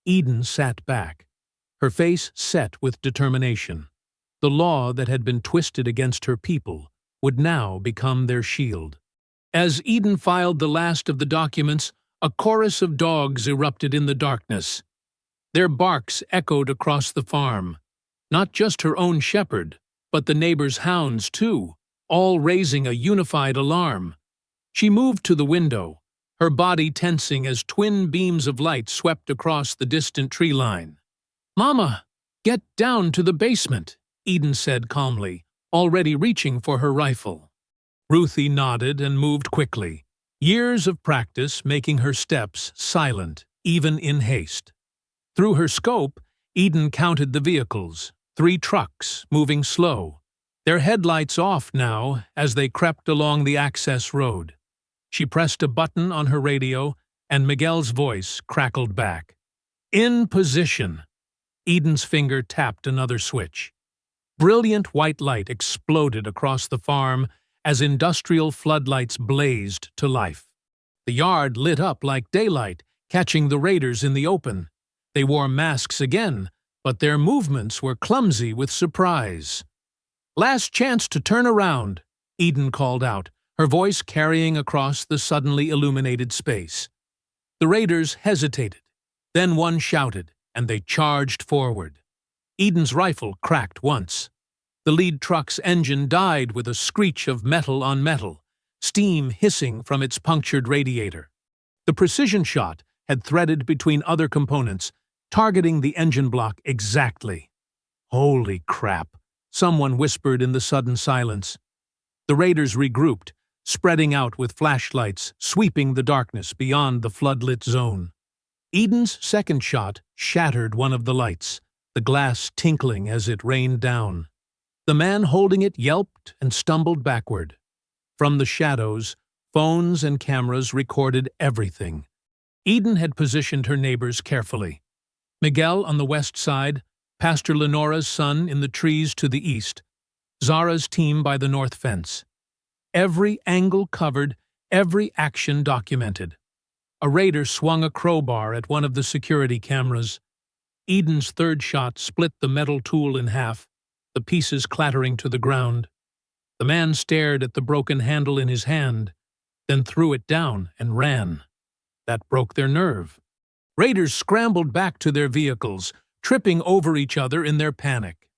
Eden sat back, her face set with determination. The law that had been twisted against her people would now become their shield. As Eden filed the last of the documents, a chorus of dogs erupted in the darkness. Their barks echoed across the farm. Not just her own shepherd, but the neighbors' hounds too, all raising a unified alarm. She moved to the window, her body tensing as twin beams of light swept across the distant tree line. "Mama, get down to the basement," Eden said calmly, already reaching for her rifle. Ruthie nodded and moved quickly, years of practice making her steps silent, even in haste. Through her scope, Eden counted the vehicles, 3 trucks moving slow, their headlights off now as they crept along the access road. She pressed a button on her radio, and Miguel's voice crackled back. "In position." Eden's finger tapped another switch. Brilliant white light exploded across the farm as industrial floodlights blazed to life. The yard lit up like daylight, catching the raiders in the open. They wore masks again, but their movements were clumsy with surprise. "Last chance to turn around," Eden called out, her voice carrying across the suddenly illuminated space. The raiders hesitated, Then one shouted, and they charged forward. Eden's rifle cracked once. The lead truck's engine died with a screech of metal on metal, steam hissing from its punctured radiator. The precision shot had threaded between other components, targeting the engine block exactly. "Holy crap," someone whispered in the sudden silence. The raiders regrouped, spreading out with flashlights, sweeping the darkness beyond the floodlit zone. Eden's second shot shattered one of the lights, the glass tinkling as it rained down. The man holding it yelped and stumbled backward. From the shadows, phones and cameras recorded everything. Eden had positioned her neighbors carefully. Miguel on the west side, Pastor Lenora's son in the trees to the east, Zara's team by the north fence. Every angle covered, every action documented. A raider swung a crowbar at one of the security cameras. Eden's third shot split the metal tool in half, the pieces clattering to the ground. The man stared at the broken handle in his hand, then threw it down and ran. That broke their nerve. Raiders scrambled back to their vehicles, tripping over each other in their panic.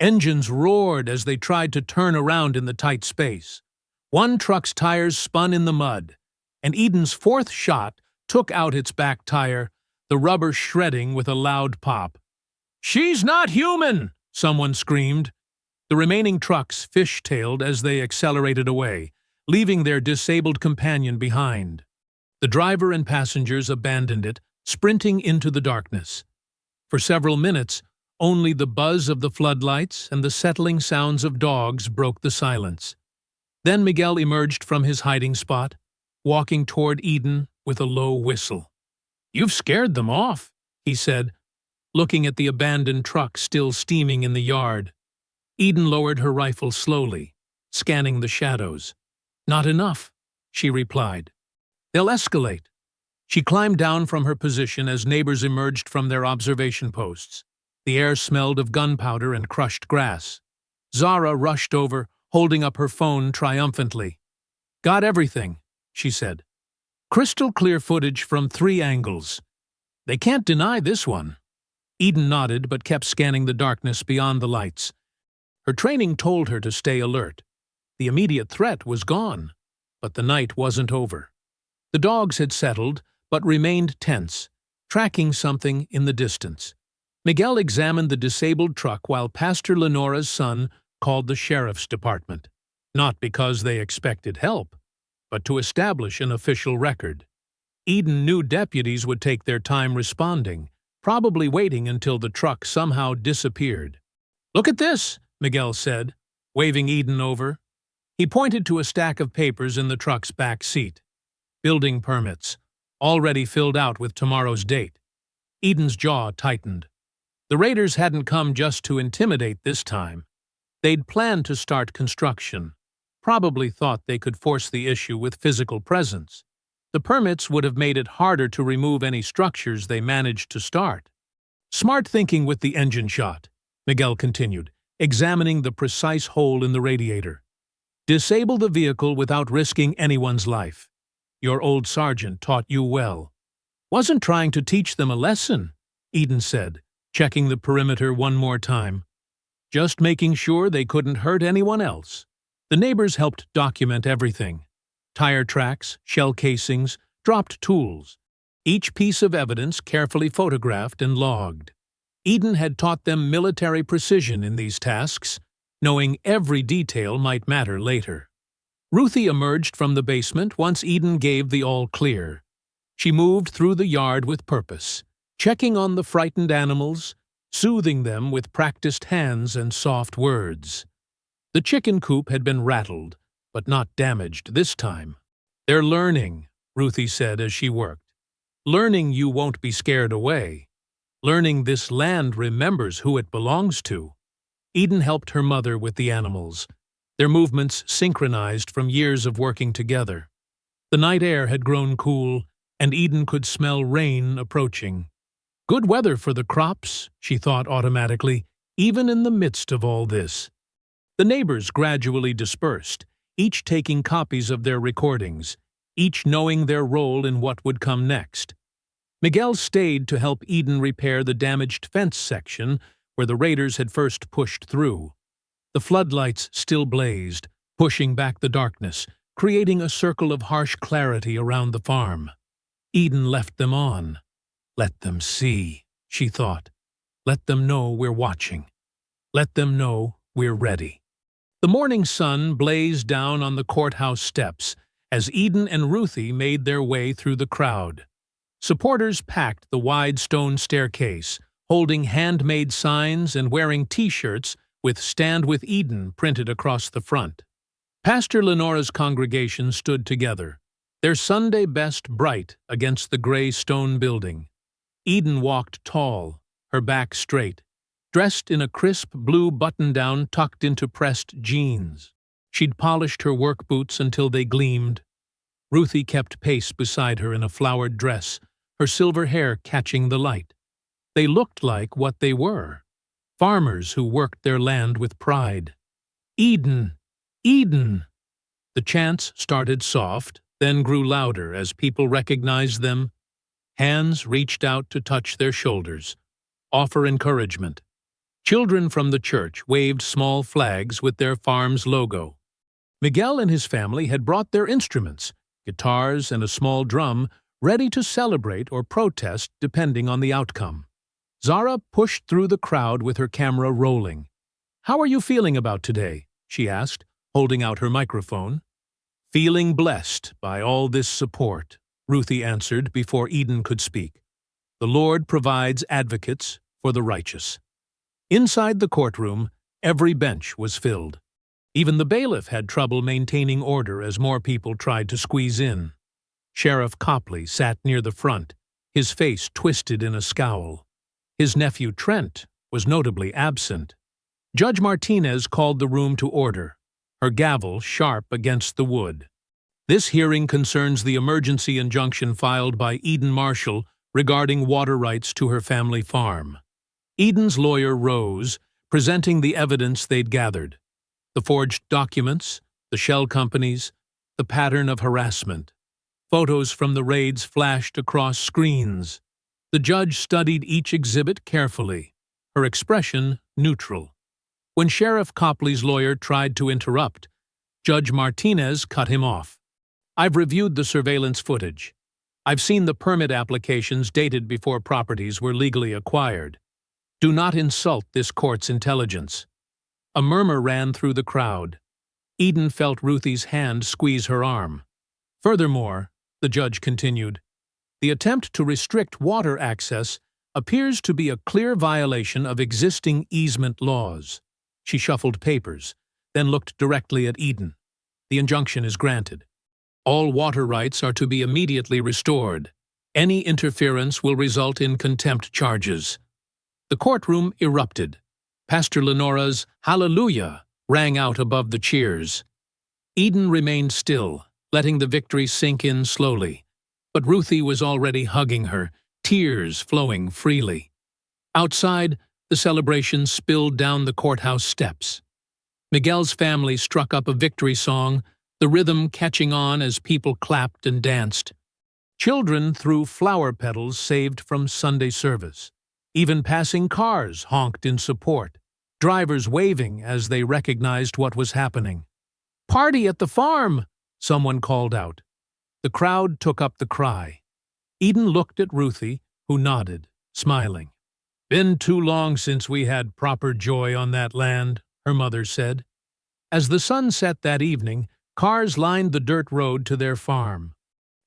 Engines roared as they tried to turn around in the tight space. One truck's tires spun in the mud, and Eden's fourth shot took out its back tire, the rubber shredding with a loud pop. "She's not human!" someone screamed. The remaining trucks fish-tailed as they accelerated away, leaving their disabled companion behind. The driver and passengers abandoned it, sprinting into the darkness. For several minutes, only the buzz of the floodlights and the settling sounds of dogs broke the silence. Then Miguel emerged from his hiding spot, walking toward Eden with a low whistle. "You've scared them off," he said, looking at the abandoned truck still steaming in the yard. Eden lowered her rifle slowly, scanning the shadows. "Not enough," she replied. "They'll escalate." She climbed down from her position as neighbors emerged from their observation posts. The air smelled of gunpowder and crushed grass. Zara rushed over, holding up her phone triumphantly. "Got everything," she said. "Crystal clear footage from 3 angles. They can't deny this one." Eden nodded but kept scanning the darkness beyond the lights. Her training told her to stay alert. The immediate threat was gone, but the night wasn't over. The dogs had settled, but remained tense, tracking something in the distance. Miguel examined the disabled truck while Pastor Lenora's son called the sheriff's department, not because they expected help, but to establish an official record. Eden knew deputies would take their time responding, probably waiting until the truck somehow disappeared. "Look at this," Miguel said, waving Eden over. He pointed to a stack of papers in the truck's back seat. Building permits, already filled out with tomorrow's date. Eden's jaw tightened. The raiders hadn't come just to intimidate this time. They'd planned to start construction, probably thought they could force the issue with physical presence. The permits would have made it harder to remove any structures they managed to start. "Smart thinking with the engine shot," Miguel continued, examining the precise hole in the radiator. "Disable the vehicle without risking anyone's life. Your old sergeant taught you well." "Wasn't trying to teach them a lesson," Eden said, checking the perimeter one more time. "Just making sure they couldn't hurt anyone else." The neighbors helped document everything. Tire tracks, shell casings, dropped tools. Each piece of evidence carefully photographed and logged. Eden had taught them military precision in these tasks, knowing every detail might matter later. Ruthie emerged from the basement once Eden gave the all-clear. She moved through the yard with purpose, checking on the frightened animals, soothing them with practiced hands and soft words. The chicken coop had been rattled, but not damaged this time. "They're learning," Ruthie said as she worked. "Learning you won't be scared away. Learning this land remembers who it belongs to." Eden helped her mother with the animals, their movements synchronized from years of working together. The night air had grown cool, and Eden could smell rain approaching. Good weather for the crops, she thought automatically, even in the midst of all this. The neighbors gradually dispersed, each taking copies of their recordings, each knowing their role in what would come next. Miguel stayed to help Eden repair the damaged fence section where the raiders had first pushed through. The floodlights still blazed, pushing back the darkness, creating a circle of harsh clarity around the farm. Eden left them on. Let them see, she thought. Let them know we're watching. Let them know we're ready. The morning sun blazed down on the courthouse steps as Eden and Ruthie made their way through the crowd. Supporters packed the wide stone staircase, holding handmade signs and wearing T-shirts with "Stand with Eden" printed across the front. Pastor Lenora's congregation stood together, their Sunday best bright against the gray stone building. Eden walked tall, her back straight, dressed in a crisp blue button-down tucked into pressed jeans. She'd polished her work boots until they gleamed. Ruthie kept pace beside her in a flowered dress, her silver hair catching the light. They looked like what they were, farmers who worked their land with pride. Eden! Eden! The chants started soft, then grew louder as people recognized them. Hands reached out to touch their shoulders, offer encouragement. Children from the church waved small flags with their farm's logo. Miguel and his family had brought their instruments, guitars and a small drum, ready to celebrate or protest depending on the outcome. Zara pushed through the crowd with her camera rolling. "How are you feeling about today?" she asked, holding out her microphone. "Feeling blessed by all this support," Ruthie answered before Eden could speak. "The Lord provides advocates for the righteous." Inside the courtroom, every bench was filled. Even the bailiff had trouble maintaining order as more people tried to squeeze in. Sheriff Copley sat near the front, his face twisted in a scowl. His nephew Trent was notably absent. Judge Martinez called the room to order, her gavel sharp against the wood. "This hearing concerns the emergency injunction filed by Eden Marshall regarding water rights to her family farm." Eden's lawyer rose, presenting the evidence they'd gathered. The forged documents, the shell companies, the pattern of harassment. Photos from the raids flashed across screens. The judge studied each exhibit carefully, her expression neutral. When Sheriff Copley's lawyer tried to interrupt, Judge Martinez cut him off. "I've reviewed the surveillance footage. I've seen the permit applications dated before properties were legally acquired. Do not insult this court's intelligence." A murmur ran through the crowd. Eden felt Ruthie's hand squeeze her arm. "Furthermore," the judge continued, "the attempt to restrict water access appears to be a clear violation of existing easement laws." She shuffled papers, then looked directly at Eden. "The injunction is granted. All water rights are to be immediately restored. Any interference will result in contempt charges." The courtroom erupted. Pastor Lenora's "Hallelujah" rang out above the cheers. Eden remained still, letting the victory sink in slowly. But Ruthie was already hugging her, tears flowing freely. Outside, the celebration spilled down the courthouse steps. Miguel's family struck up a victory song, the rhythm catching on as people clapped and danced. Children threw flower petals saved from Sunday service. Even passing cars honked in support, drivers waving as they recognized what was happening. "Party at the farm!" someone called out. The crowd took up the cry. Eden looked at Ruthie, who nodded, smiling. "Been too long since we had proper joy on that land," her mother said. As the sun set that evening, cars lined the dirt road to their farm.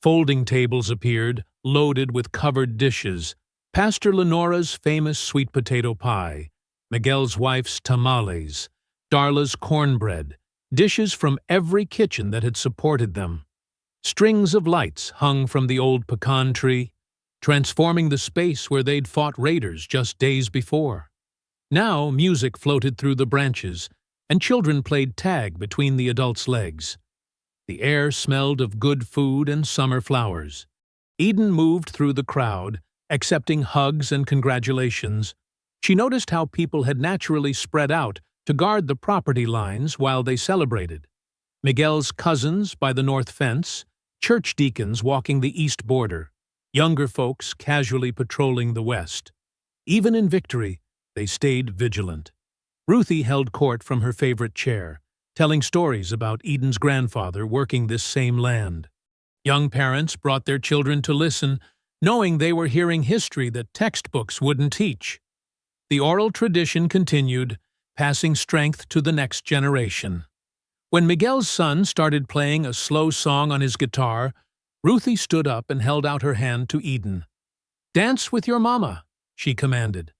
Folding tables appeared, loaded with covered dishes. Pastor Lenora's famous sweet potato pie, Miguel's wife's tamales, Darla's cornbread, dishes from every kitchen that had supported them. Strings of lights hung from the old pecan tree, transforming the space where they'd fought raiders just days before. Now music floated through the branches, and children played tag between the adults' legs. The air smelled of good food and summer flowers. Eden moved through the crowd, accepting hugs and congratulations. She noticed how people had naturally spread out to guard the property lines while they celebrated. Miguel's cousins by the north fence, church deacons walking the east border, younger folks casually patrolling the west. Even in victory, they stayed vigilant. Ruthie held court from her favorite chair, telling stories about Eden's grandfather working this same land. Young parents brought their children to listen, knowing they were hearing history that textbooks wouldn't teach. The oral tradition continued, passing strength to the next generation. When Miguel's son started playing a slow song on his guitar, Ruthie stood up and held out her hand to Eden. "Dance with your mama," she commanded.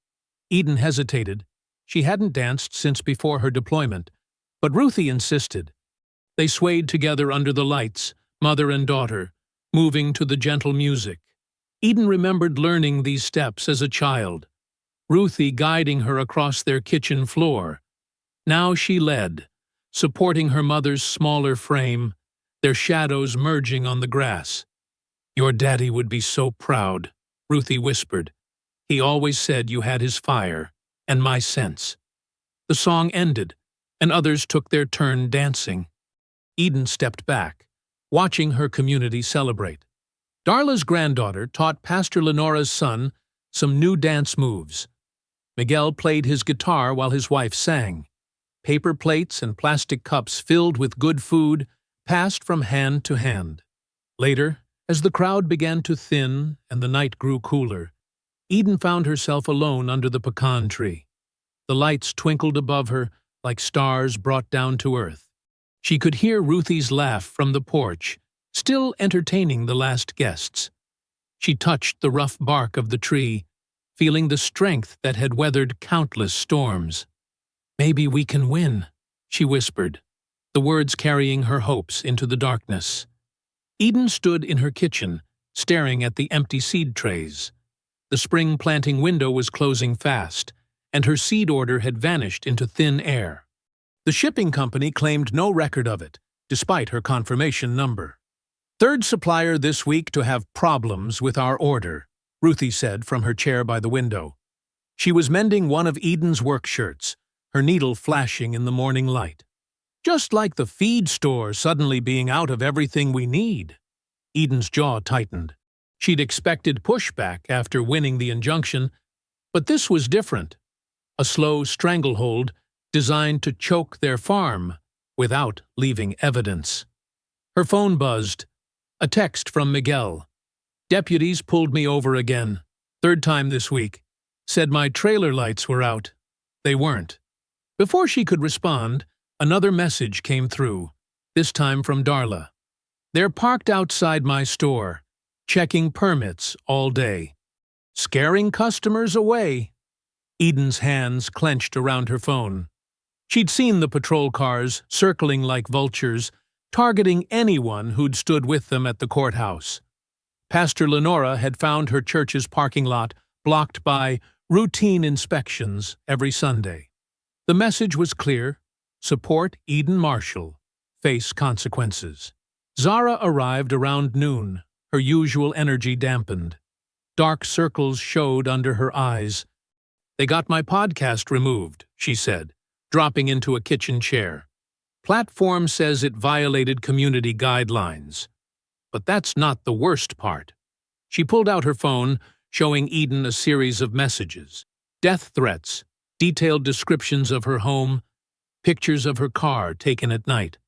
Eden hesitated. She hadn't danced since before her deployment, but Ruthie insisted. They swayed together under the lights, mother and daughter, moving to the gentle music. Eden remembered learning these steps as a child, Ruthie guiding her across their kitchen floor. Now she led, supporting her mother's smaller frame, their shadows merging on the grass. "Your daddy would be so proud," Ruthie whispered. "He always said you had his fire, and my sense." The song ended, and others took their turn dancing. Eden stepped back, watching her community celebrate. Darla's granddaughter taught Pastor Lenora's son some new dance moves. Miguel played his guitar while his wife sang. Paper plates and plastic cups filled with good food passed from hand to hand. Later, as the crowd began to thin and the night grew cooler, Eden found herself alone under the pecan tree. The lights twinkled above her like stars brought down to earth. She could hear Ruthie's laugh from the porch, still entertaining the last guests. She touched the rough bark of the tree, feeling the strength that had weathered countless storms. "Maybe we can win," she whispered, the words carrying her hopes into the darkness. Eden stood in her kitchen, staring at the empty seed trays. The spring planting window was closing fast, and her seed order had vanished into thin air. The shipping company claimed no record of it, despite her confirmation number. "Third supplier this week to have problems with our order," Ruthie said from her chair by the window. She was mending one of Eden's work shirts, her needle flashing in the morning light. "Just like the feed store suddenly being out of everything we need." Eden's jaw tightened. She'd expected pushback after winning the injunction, but this was different. A slow stranglehold designed to choke their farm without leaving evidence. Her phone buzzed. A text from Miguel. "Deputies pulled me over again. Third time this week. Said my trailer lights were out. They weren't." Before she could respond, another message came through, this time from Darla. "They're parked outside my store, checking permits all day. Scaring customers away." Eden's hands clenched around her phone. She'd seen the patrol cars circling like vultures, targeting anyone who'd stood with them at the courthouse. Pastor Lenora had found her church's parking lot blocked by routine inspections every Sunday. The message was clear: support Eden Marshall, face consequences. Zara arrived around noon, her usual energy dampened. Dark circles showed under her eyes. "They got my podcast removed," she said, dropping into a kitchen chair. "Platform says it violated community guidelines. But that's not the worst part." She pulled out her phone, showing Eden a series of messages. Death threats, detailed descriptions of her home, pictures of her car taken at night.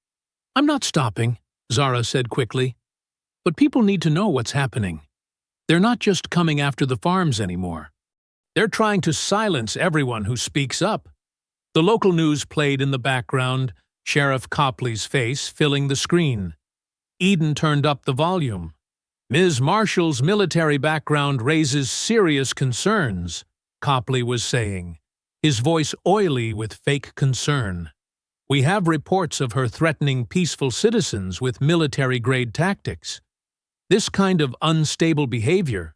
"I'm not stopping," Zara said quickly. "But people need to know what's happening. They're not just coming after the farms anymore. They're trying to silence everyone who speaks up." The local news played in the background, Sheriff Copley's face filling the screen. Eden turned up the volume. "Ms. Marshall's military background raises serious concerns," Copley was saying, his voice oily with fake concern. "We have reports of her threatening peaceful citizens with military-grade tactics. This kind of unstable behavior."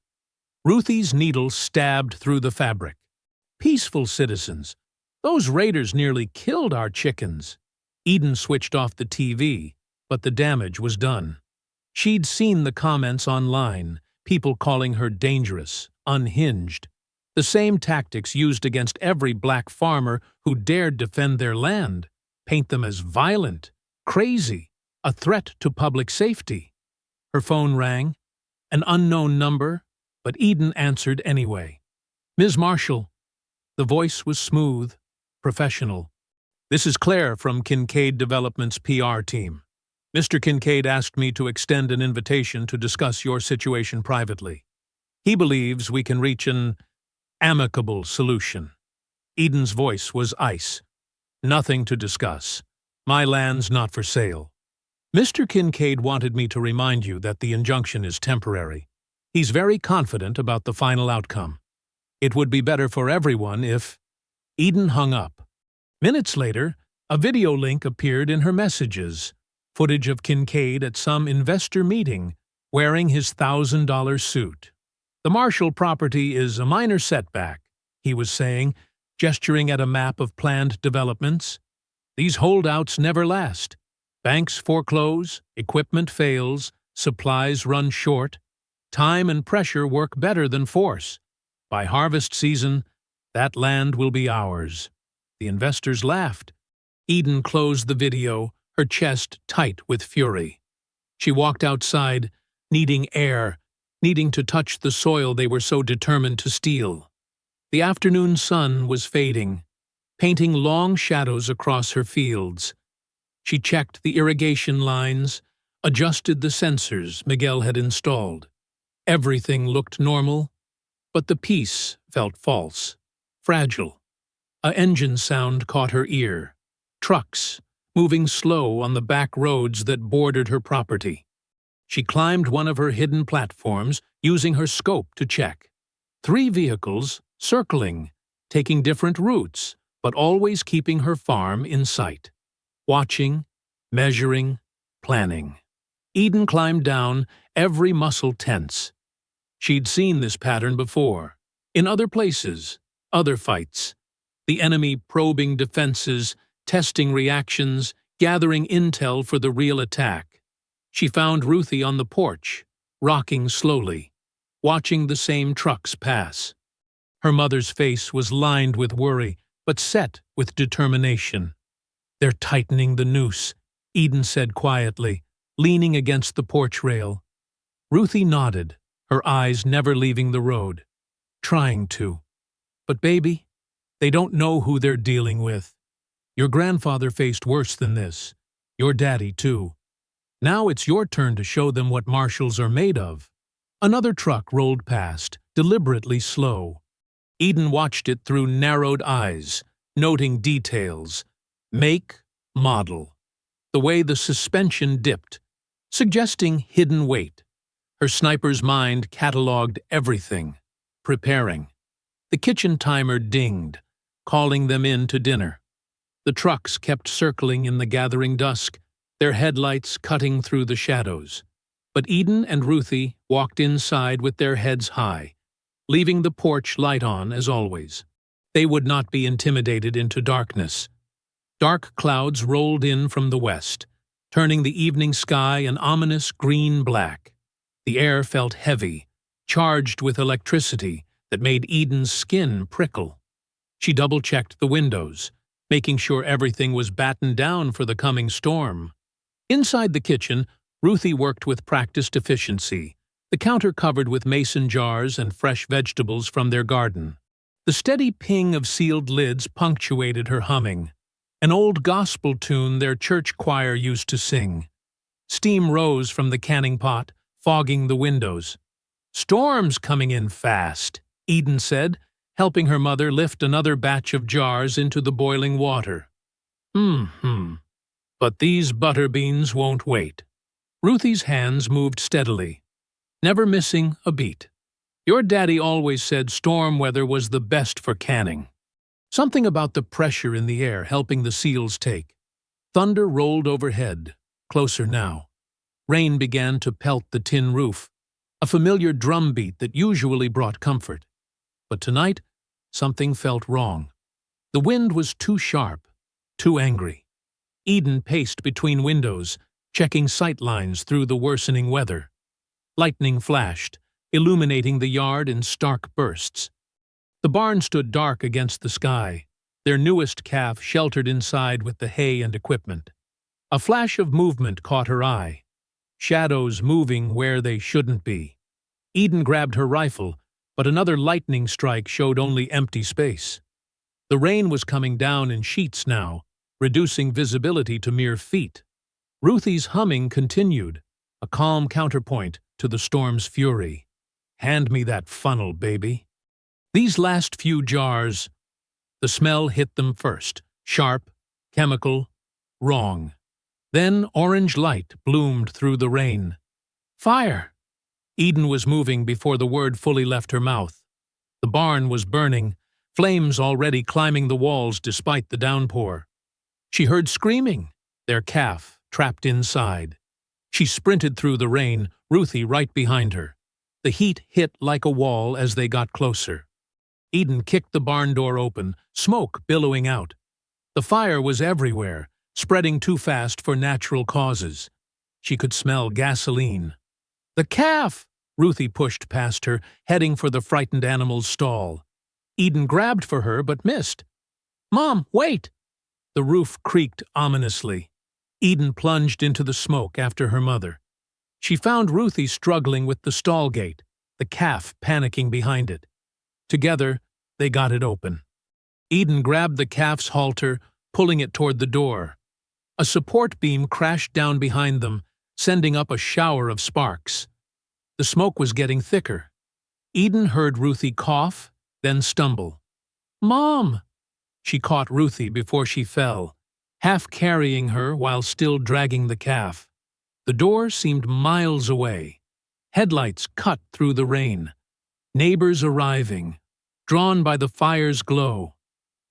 Ruthie's needle stabbed through the fabric. "Peaceful citizens? Those raiders nearly killed our chickens." Eden switched off the TV, but the damage was done. She'd seen the comments online, people calling her dangerous, unhinged. The same tactics used against every black farmer who dared defend their land, paint them as violent, crazy, a threat to public safety. Her phone rang. An unknown number, but Eden answered anyway. "Ms. Marshall." The voice was smooth, professional. "This is Claire from Kincaid Development's PR team. Mr. Kincaid asked me to extend an invitation to discuss your situation privately. He believes we can reach an amicable solution." Eden's voice was ice. "Nothing to discuss. My land's not for sale. Mr. Kincaid wanted me to remind you that the injunction is temporary. He's very confident about the final outcome. It would be better for everyone if—" Eden hung up. Minutes later, a video link appeared in her messages, footage of Kincaid at some investor meeting, wearing his $1,000 suit. "The Marshall property is a minor setback," he was saying, gesturing at a map of planned developments. "These holdouts never last. Banks foreclose, equipment fails, supplies run short. Time and pressure work better than force. By harvest season, that land will be ours." The investors laughed. Eden closed the video, her chest tight with fury. She walked outside, needing air, needing to touch the soil they were so determined to steal. The afternoon sun was fading, painting long shadows across her fields. She checked the irrigation lines, adjusted the sensors Miguel had installed. Everything looked normal, but the peace felt false, fragile. A engine sound caught her ear. Trucks, moving slow on the back roads that bordered her property. She climbed one of her hidden platforms, using her scope to check. 3 vehicles, circling, taking different routes, but always keeping her farm in sight. Watching, measuring, planning. Eden climbed down, every muscle tense. She'd seen this pattern before, in other places, other fights. The enemy probing defenses, testing reactions, gathering intel for the real attack. She found Ruthie on the porch, rocking slowly, watching the same trucks pass. Her mother's face was lined with worry, but set with determination. "They're tightening the noose," Eden said quietly, leaning against the porch rail. Ruthie nodded, her eyes never leaving the road. "Trying to. But baby, they don't know who they're dealing with. Your grandfather faced worse than this. Your daddy, too. Now it's your turn to show them what Marshalls are made of." Another truck rolled past, deliberately slow. Eden watched it through narrowed eyes, noting details. Make, model. The way the suspension dipped, suggesting hidden weight. Her sniper's mind catalogued everything, preparing. The kitchen timer dinged, calling them in to dinner. The trucks kept circling in the gathering dusk, their headlights cutting through the shadows. But Eden and Ruthie walked inside with their heads high, leaving the porch light on as always. They would not be intimidated into darkness. Dark clouds rolled in from the west, turning the evening sky an ominous green-black. The air felt heavy, charged with electricity that made Eden's skin prickle. She double-checked the windows, making sure everything was battened down for the coming storm. Inside the kitchen, Ruthie worked with practiced efficiency, the counter covered with mason jars and fresh vegetables from their garden. The steady ping of sealed lids punctuated her humming, an old gospel tune their church choir used to sing. Steam rose from the canning pot, fogging the windows. "Storm's coming in fast," Eden said, helping her mother lift another batch of jars into the boiling water. But these butter beans won't wait." Ruthie's hands moved steadily, never missing a beat. "Your daddy always said storm weather was the best for canning." Something about the pressure in the air helping the seals take. Thunder rolled overhead, closer now. Rain began to pelt the tin roof, a familiar drumbeat that usually brought comfort. But tonight, something felt wrong. The wind was too sharp, too angry. Eden paced between windows, checking sight lines through the worsening weather. Lightning flashed, illuminating the yard in stark bursts. The barn stood dark against the sky, their newest calf sheltered inside with the hay and equipment. A flash of movement caught her eye, shadows moving where they shouldn't be. Eden grabbed her rifle, but another lightning strike showed only empty space. The rain was coming down in sheets now, reducing visibility to mere feet. Ruthie's humming continued, a calm counterpoint to the storm's fury. "Hand me that funnel, baby." These last few jars, the smell hit them first, sharp, chemical, wrong. Then orange light bloomed through the rain. Fire! Eden was moving before the word fully left her mouth. The barn was burning, flames already climbing the walls despite the downpour. She heard screaming, their calf trapped inside. She sprinted through the rain, Ruthie right behind her. The heat hit like a wall as they got closer. Eden kicked the barn door open, smoke billowing out. The fire was everywhere, spreading too fast for natural causes. She could smell gasoline. "The calf!" Ruthie pushed past her, heading for the frightened animal's stall. Eden grabbed for her but missed. "Mom, wait!" The roof creaked ominously. Eden plunged into the smoke after her mother. She found Ruthie struggling with the stall gate, the calf panicking behind it. Together, they got it open. Eden grabbed the calf's halter, pulling it toward the door. A support beam crashed down behind them, sending up a shower of sparks. The smoke was getting thicker. Eden heard Ruthie cough, then stumble. "Mom!" She caught Ruthie before she fell, half carrying her while still dragging the calf. The door seemed miles away. Headlights cut through the rain. Neighbors arriving, drawn by the fire's glow.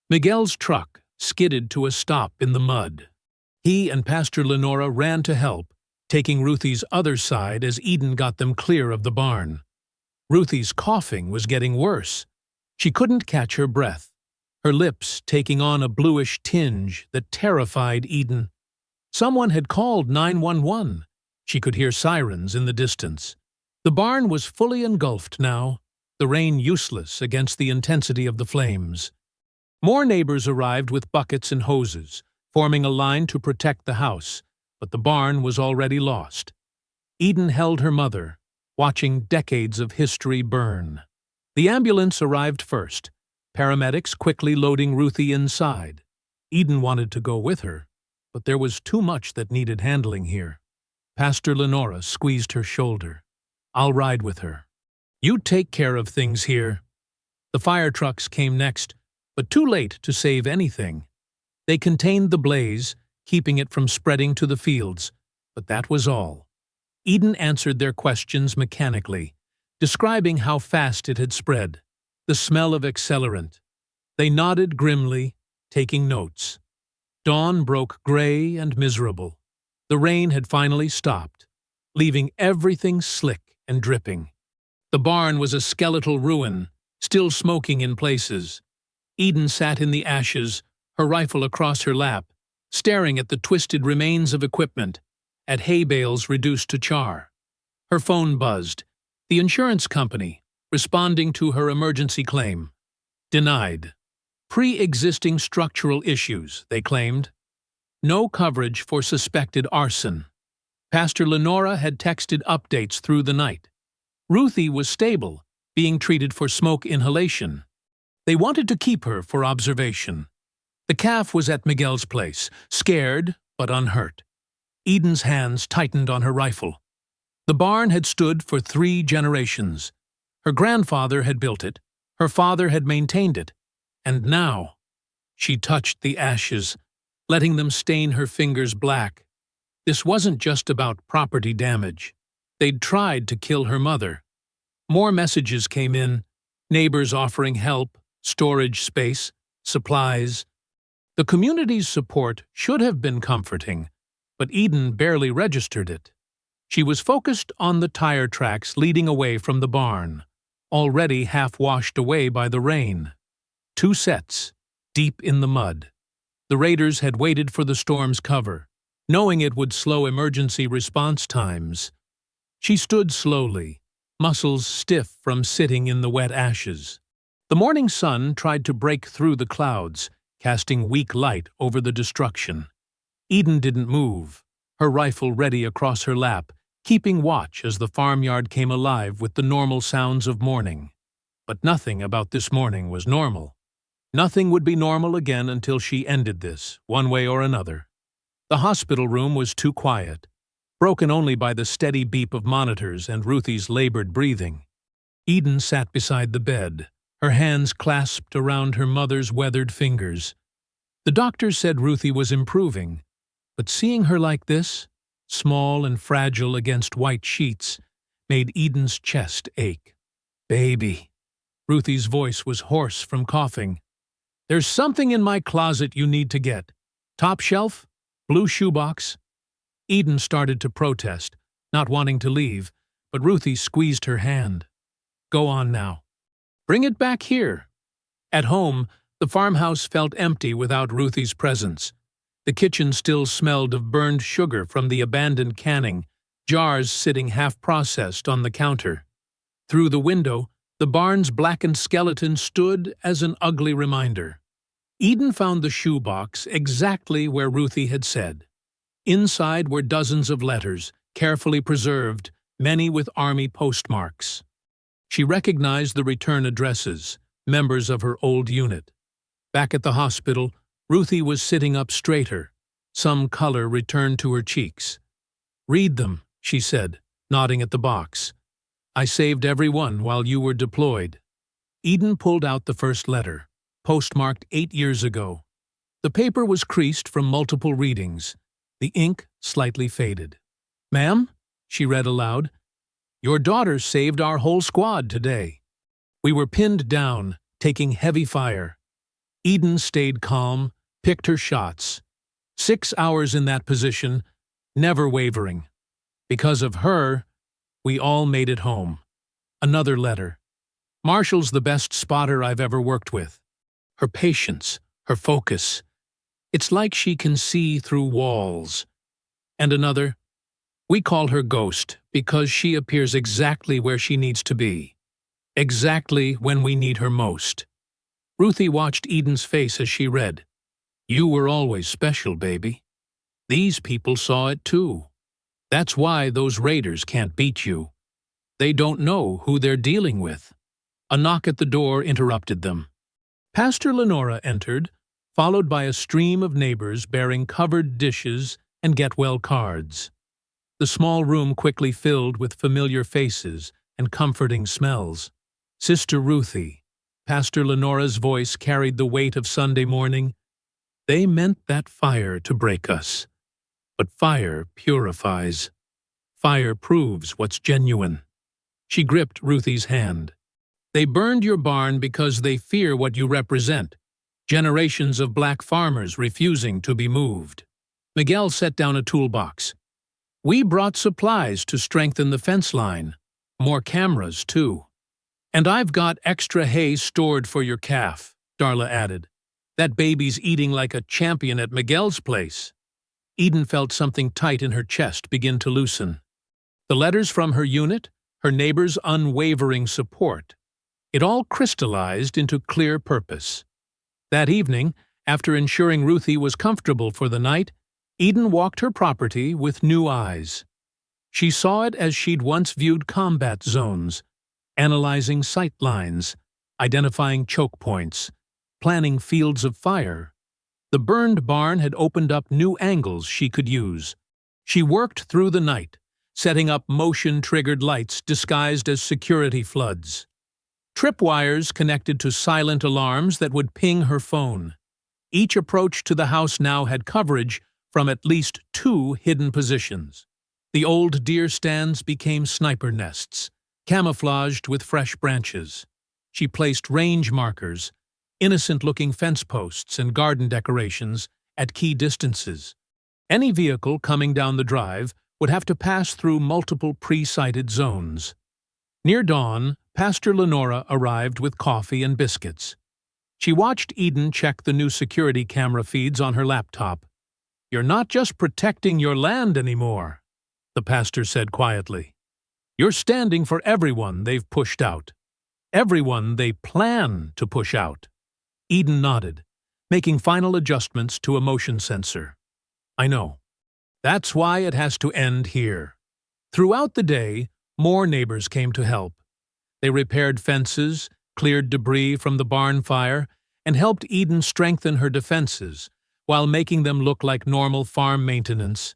Miguel's truck skidded to a stop in the mud. He and Pastor Lenora ran to help, taking Ruthie's other side as Eden got them clear of the barn. Ruthie's coughing was getting worse. She couldn't catch her breath, her lips taking on a bluish tinge that terrified Eden. Someone had called 911. She could hear sirens in the distance. The barn was fully engulfed now, the rain useless against the intensity of the flames. More neighbors arrived with buckets and hoses, forming a line to protect the house, but the barn was already lost. Eden held her mother, watching decades of history burn. The ambulance arrived first, paramedics quickly loading Ruthie inside. Eden wanted to go with her, but there was too much that needed handling here. Pastor Lenora squeezed her shoulder. "I'll ride with her. You take care of things here." The fire trucks came next, but too late to save anything. They contained the blaze, keeping it from spreading to the fields, but that was all. Eden answered their questions mechanically, describing how fast it had spread, the smell of accelerant. They nodded grimly, taking notes. Dawn broke gray and miserable. The rain had finally stopped, leaving everything slick and dripping. The barn was a skeletal ruin, still smoking in places. Eden sat in the ashes, her rifle across her lap, staring at the twisted remains of equipment, at hay bales reduced to char. Her phone buzzed. The insurance company, responding to her emergency claim. Denied. Pre-existing structural issues, they claimed. No coverage for suspected arson. Pastor Lenora had texted updates through the night. Ruthie was stable, being treated for smoke inhalation. They wanted to keep her for observation. The calf was at Miguel's place, scared but unhurt. Eden's hands tightened on her rifle. The barn had stood for 3 generations. Her grandfather had built it, her father had maintained it, and now she touched the ashes, letting them stain her fingers black. This wasn't just about property damage. They'd tried to kill her mother. More messages came in, neighbors offering help, storage space, supplies. The community's support should have been comforting, but Eden barely registered it. She was focused on the tire tracks leading away from the barn, already half washed away by the rain. 2 sets, deep in the mud. The raiders had waited for the storm's cover, knowing it would slow emergency response times. She stood slowly, muscles stiff from sitting in the wet ashes. The morning sun tried to break through the clouds, casting weak light over the destruction. Eden didn't move, her rifle ready across her lap, keeping watch as the farmyard came alive with the normal sounds of morning. But nothing about this morning was normal. Nothing would be normal again until she ended this, one way or another. The hospital room was too quiet, broken only by the steady beep of monitors and Ruthie's labored breathing. Eden sat beside the bed, her hands clasped around her mother's weathered fingers. The doctors said Ruthie was improving, but seeing her like this, small and fragile against white sheets, made Eden's chest ache. "Baby." Ruthie's voice was hoarse from coughing. "There's something in my closet you need to get. Top shelf? Blue shoebox?" Eden started to protest, not wanting to leave, but Ruthie squeezed her hand. "Go on now. Bring it back here." At home, the farmhouse felt empty without Ruthie's presence. The kitchen still smelled of burned sugar from the abandoned canning, jars sitting half-processed on the counter. Through the window, the barn's blackened skeleton stood as an ugly reminder. Eden found the shoebox exactly where Ruthie had said. Inside were dozens of letters, carefully preserved, many with army postmarks. She recognized the return addresses, members of her old unit. Back at the hospital, Ruthie was sitting up straighter. Some color returned to her cheeks. "Read them," she said, nodding at the box. "I saved every one while you were deployed." Eden pulled out the first letter, postmarked 8 years ago. The paper was creased from multiple readings, the ink slightly faded. "Ma'am," she read aloud, "your daughter saved our whole squad today. We were pinned down, taking heavy fire. Eden stayed calm, picked her shots. 6 hours in that position, never wavering. Because of her, we all made it home." Another letter. "Marshall's the best spotter I've ever worked with. Her patience, her focus. It's like she can see through walls." And another. "We call her Ghost because she appears exactly where she needs to be. Exactly when we need her most." Ruthie watched Eden's face as she read. "You were always special, baby. These people saw it too. That's why those raiders can't beat you. They don't know who they're dealing with." A knock at the door interrupted them. Pastor Lenora entered, followed by a stream of neighbors bearing covered dishes and get-well cards. The small room quickly filled with familiar faces and comforting smells. "Sister Ruthie," Pastor Lenora's voice carried the weight of Sunday morning. "They meant that fire to break us. But fire purifies. Fire proves what's genuine." She gripped Ruthie's hand. "They burned your barn because they fear what you represent. Generations of black farmers refusing to be moved." Miguel set down a toolbox. "We brought supplies to strengthen the fence line. More cameras, too. And I've got extra hay stored for your calf," Darla added. "That baby's eating like a champion at Miguel's place." Eden felt something tight in her chest begin to loosen. The letters from her unit, her neighbors' unwavering support. It all crystallized into clear purpose. That evening, after ensuring Ruthie was comfortable for the night, Eden walked her property with new eyes. She saw it as she'd once viewed combat zones, analyzing sight lines, identifying choke points, planning fields of fire. The burned barn had opened up new angles she could use. She worked through the night, setting up motion-triggered lights disguised as security floods. Tripwires connected to silent alarms that would ping her phone. Each approach to the house now had coverage from at least 2 hidden positions. The old deer stands became sniper nests, camouflaged with fresh branches. She placed range markers, innocent-looking fence posts and garden decorations at key distances. Any vehicle coming down the drive would have to pass through multiple pre-sighted zones. Near dawn, Pastor Lenora arrived with coffee and biscuits. She watched Eden check the new security camera feeds on her laptop. "You're not just protecting your land anymore," the pastor said quietly. "You're standing for everyone they've pushed out. Everyone they plan to push out." Eden nodded, making final adjustments to a motion sensor. "I know. That's why it has to end here." Throughout the day, more neighbors came to help. They repaired fences, cleared debris from the barn fire, and helped Eden strengthen her defenses, while making them look like normal farm maintenance.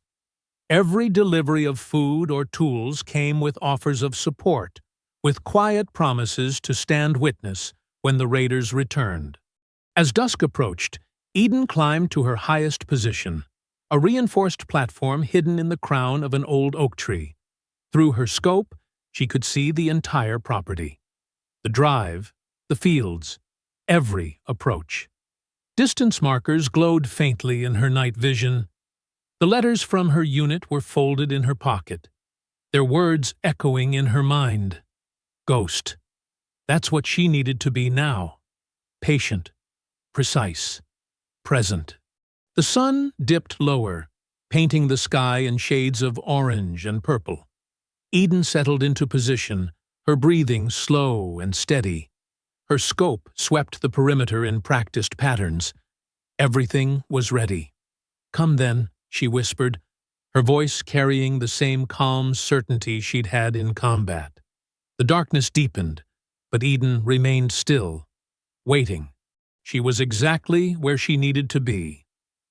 Every delivery of food or tools came with offers of support, with quiet promises to stand witness when the raiders returned. As dusk approached, Eden climbed to her highest position, a reinforced platform hidden in the crown of an old oak tree. Through her scope, she could see the entire property. The drive, the fields, every approach. Distance markers glowed faintly in her night vision. The letters from her unit were folded in her pocket, their words echoing in her mind. Ghost. That's what she needed to be now. Patient, precise, present. The sun dipped lower, painting the sky in shades of orange and purple. Eden settled into position, her breathing slow and steady. Her scope swept the perimeter in practiced patterns. Everything was ready. "Come then," she whispered, her voice carrying the same calm certainty she'd had in combat. The darkness deepened, but Eden remained still, waiting. She was exactly where she needed to be.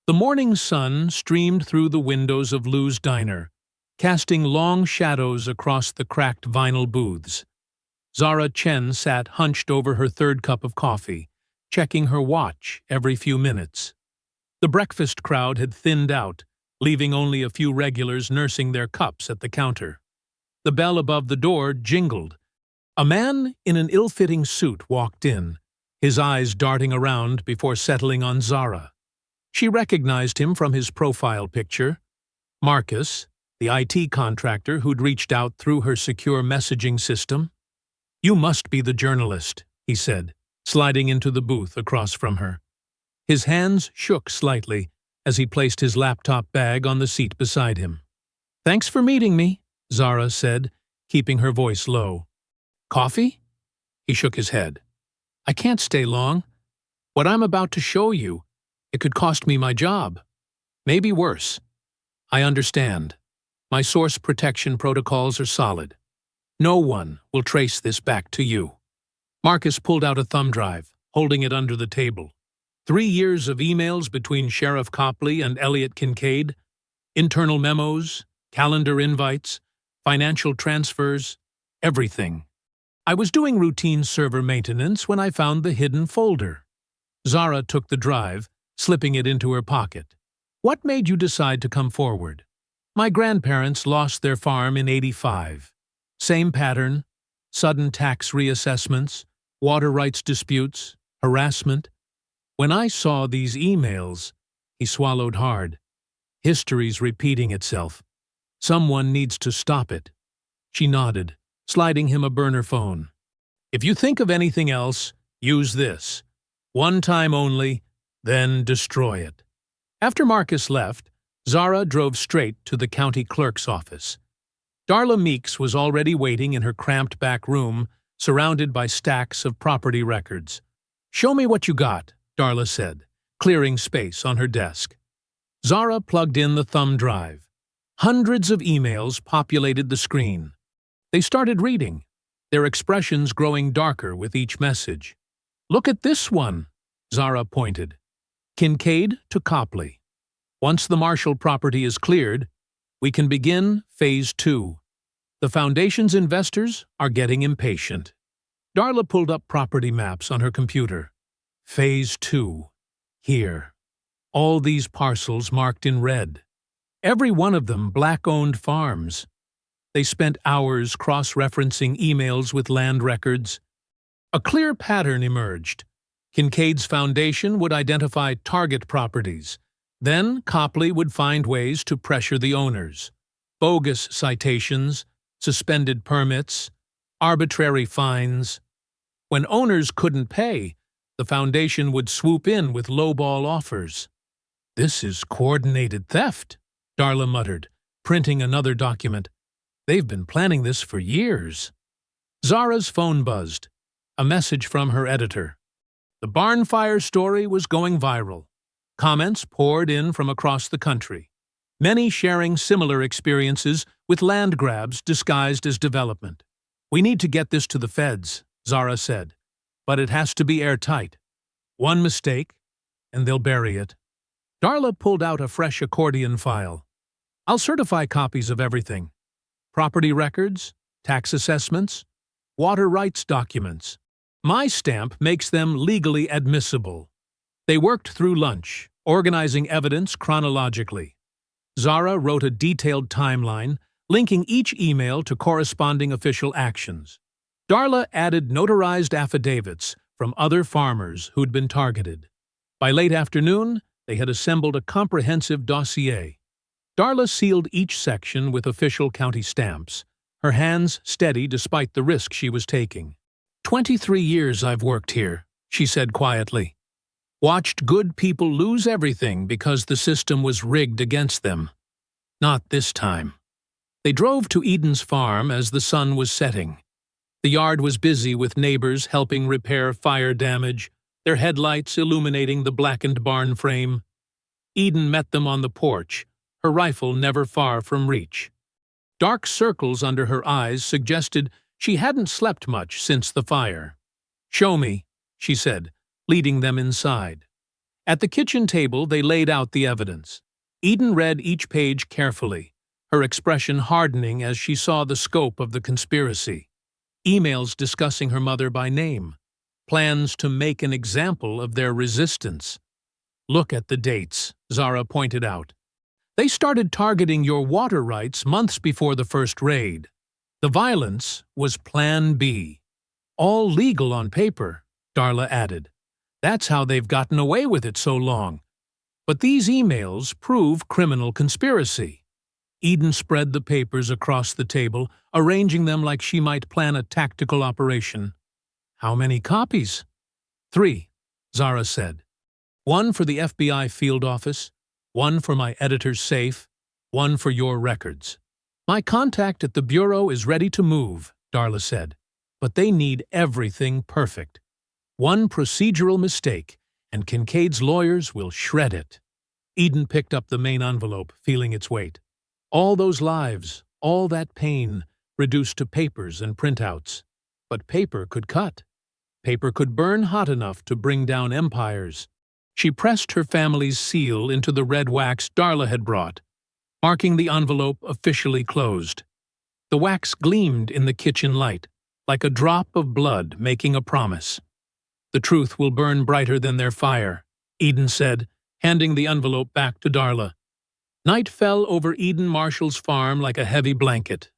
The morning sun streamed through the windows of Lou's diner, casting long shadows across the cracked vinyl booths. Zara Chen sat hunched over her third cup of coffee, checking her watch every few minutes. The breakfast crowd had thinned out, leaving only a few regulars nursing their cups at the counter. The bell above the door jingled. A man in an ill-fitting suit walked in, his eyes darting around before settling on Zara. She recognized him from his profile picture. Marcus, the IT contractor who'd reached out through her secure messaging system. "You must be the journalist," he said, sliding into the booth across from her. His hands shook slightly as he placed his laptop bag on the seat beside him. "Thanks for meeting me," Zara said, keeping her voice low. "Coffee?" He shook his head. "I can't stay long. What I'm about to show you, it could cost me my job. Maybe worse. I understand. My source protection protocols are solid. No one will trace this back to you." Marcus pulled out a thumb drive, holding it under the table. 3 years of emails between Sheriff Copley and Elliot Kincaid, internal memos, calendar invites, financial transfers, everything. "I was doing routine server maintenance when I found the hidden folder." Zara took the drive, slipping it into her pocket. "What made you decide to come forward?" "My grandparents lost their farm in '85. Same pattern, sudden tax reassessments, water rights disputes, harassment. When I saw these emails," he swallowed hard. "History's repeating itself. Someone needs to stop it." She nodded, sliding him a burner phone. "If you think of anything else, use this. One time only, then destroy it." After Marcus left, Zara drove straight to the county clerk's office. Darla Meeks was already waiting in her cramped back room, surrounded by stacks of property records. "Show me what you got," Darla said, clearing space on her desk. Zara plugged in the thumb drive. Hundreds of emails populated the screen. They started reading, their expressions growing darker with each message. "Look at this one," Zara pointed. "Kincaid to Copley. Once the Marshall property is cleared, we can begin Phase 2. The Foundation's investors are getting impatient." Darla pulled up property maps on her computer. Phase 2. Here. All these parcels marked in red. Every one of them black-owned farms. They spent hours cross-referencing emails with land records. A clear pattern emerged. Kincaid's foundation would identify target properties. Then Copley would find ways to pressure the owners. Bogus citations, suspended permits, arbitrary fines. When owners couldn't pay, the foundation would swoop in with lowball offers. "This is coordinated theft," Darla muttered, printing another document. "They've been planning this for years." Zara's phone buzzed. A message from her editor. The barn fire story was going viral. Comments poured in from across the country. many sharing similar experiences with land grabs disguised as development. "We need to get this to the feds," Zara said, "but it has to be airtight. One mistake, and they'll bury it." Darla pulled out a fresh accordion file. "I'll certify copies of everything. Property records, tax assessments, water rights documents. My stamp makes them legally admissible." They worked through lunch, organizing evidence chronologically. Zara wrote a detailed timeline, linking each email to corresponding official actions. Darla added notarized affidavits from other farmers who'd been targeted. By late afternoon, they had assembled a comprehensive dossier. Darla sealed each section with official county stamps, her hands steady despite the risk she was taking. 23 years I've worked here," she said quietly. "Watched good people lose everything because the system was rigged against them. Not this time." They drove to Eden's farm as the sun was setting. The yard was busy with neighbors helping repair fire damage, their headlights illuminating the blackened barn frame. Eden met them on the porch, her rifle never far from reach. Dark circles under her eyes suggested she hadn't slept much since the fire. "Show me," she said, leading them inside. At the kitchen table, they laid out the evidence. Eden read each page carefully, her expression hardening as she saw the scope of the conspiracy. Emails discussing her mother by name, plans to make an example of their resistance. "Look at the dates," Zara pointed out. "They started targeting your water rights months before the first raid. The violence was Plan B. All legal on paper," Darla added. "That's how they've gotten away with it so long. But these emails prove criminal conspiracy." Eden spread the papers across the table, arranging them like she might plan a tactical operation. "How many copies?" "3, Zara said. "One for the FBI field office, one for my editor's safe, one for your records." "My contact at the Bureau is ready to move," Darla said. "But they need everything perfect. One procedural mistake, and Kincaid's lawyers will shred it." Eden picked up the main envelope, feeling its weight. All those lives, all that pain, reduced to papers and printouts. But paper could cut. Paper could burn hot enough to bring down empires. She pressed her family's seal into the red wax Darla had brought, marking the envelope officially closed. The wax gleamed in the kitchen light, like a drop of blood making a promise. "The truth will burn brighter than their fire," Eden said, handing the envelope back to Darla. Night fell over Eden Marshall's farm like a heavy blanket.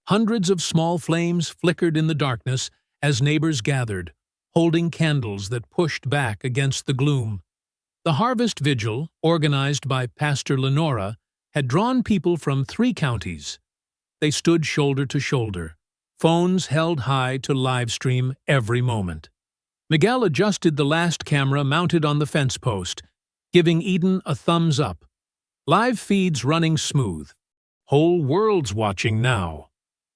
Hundreds of small flames flickered in the darkness as neighbors gathered, holding candles that pushed back against the gloom. The harvest vigil, organized by Pastor Lenora, had drawn people from 3 counties. They stood shoulder to shoulder, phones held high to live stream every moment. Miguel adjusted the last camera mounted on the fence post, giving Eden a thumbs up. Live feeds running smooth. Whole world's watching now.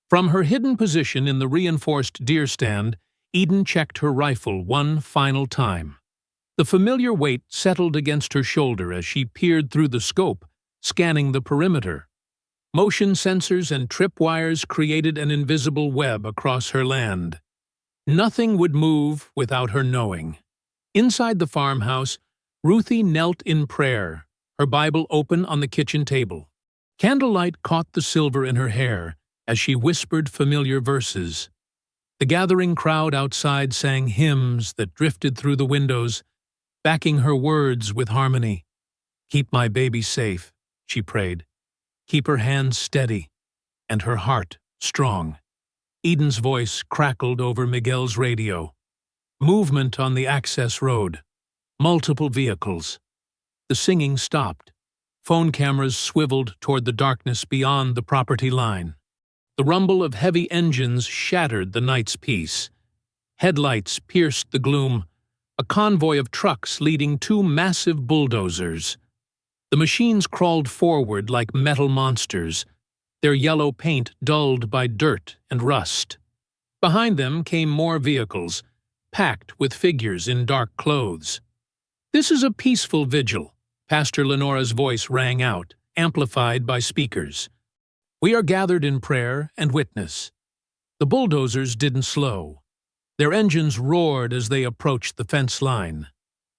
From her hidden position in the reinforced deer stand, Eden checked her rifle one final time. The familiar weight settled against her shoulder as she peered through the scope, scanning the perimeter. Motion sensors and tripwires created an invisible web across her land. Nothing would move without her knowing. Inside the farmhouse, Ruthie knelt in prayer, her Bible open on the kitchen table. Candlelight caught the silver in her hair as she whispered familiar verses. The gathering crowd outside sang hymns that drifted through the windows, backing her words with harmony. "Keep my baby safe," she prayed. "Keep her hands steady, and her heart strong." Eden's voice crackled over Miguel's radio. Movement on the access road. Multiple vehicles. The singing stopped. Phone cameras swiveled toward the darkness beyond the property line. The rumble of heavy engines shattered the night's peace. Headlights pierced the gloom, a convoy of trucks leading 2 massive bulldozers. The machines crawled forward like metal monsters, their yellow paint dulled by dirt and rust. Behind them came more vehicles, packed with figures in dark clothes. "This is a peaceful vigil," Pastor Lenora's voice rang out, amplified by speakers. "We are gathered in prayer and witness." The bulldozers didn't slow. Their engines roared as they approached the fence line.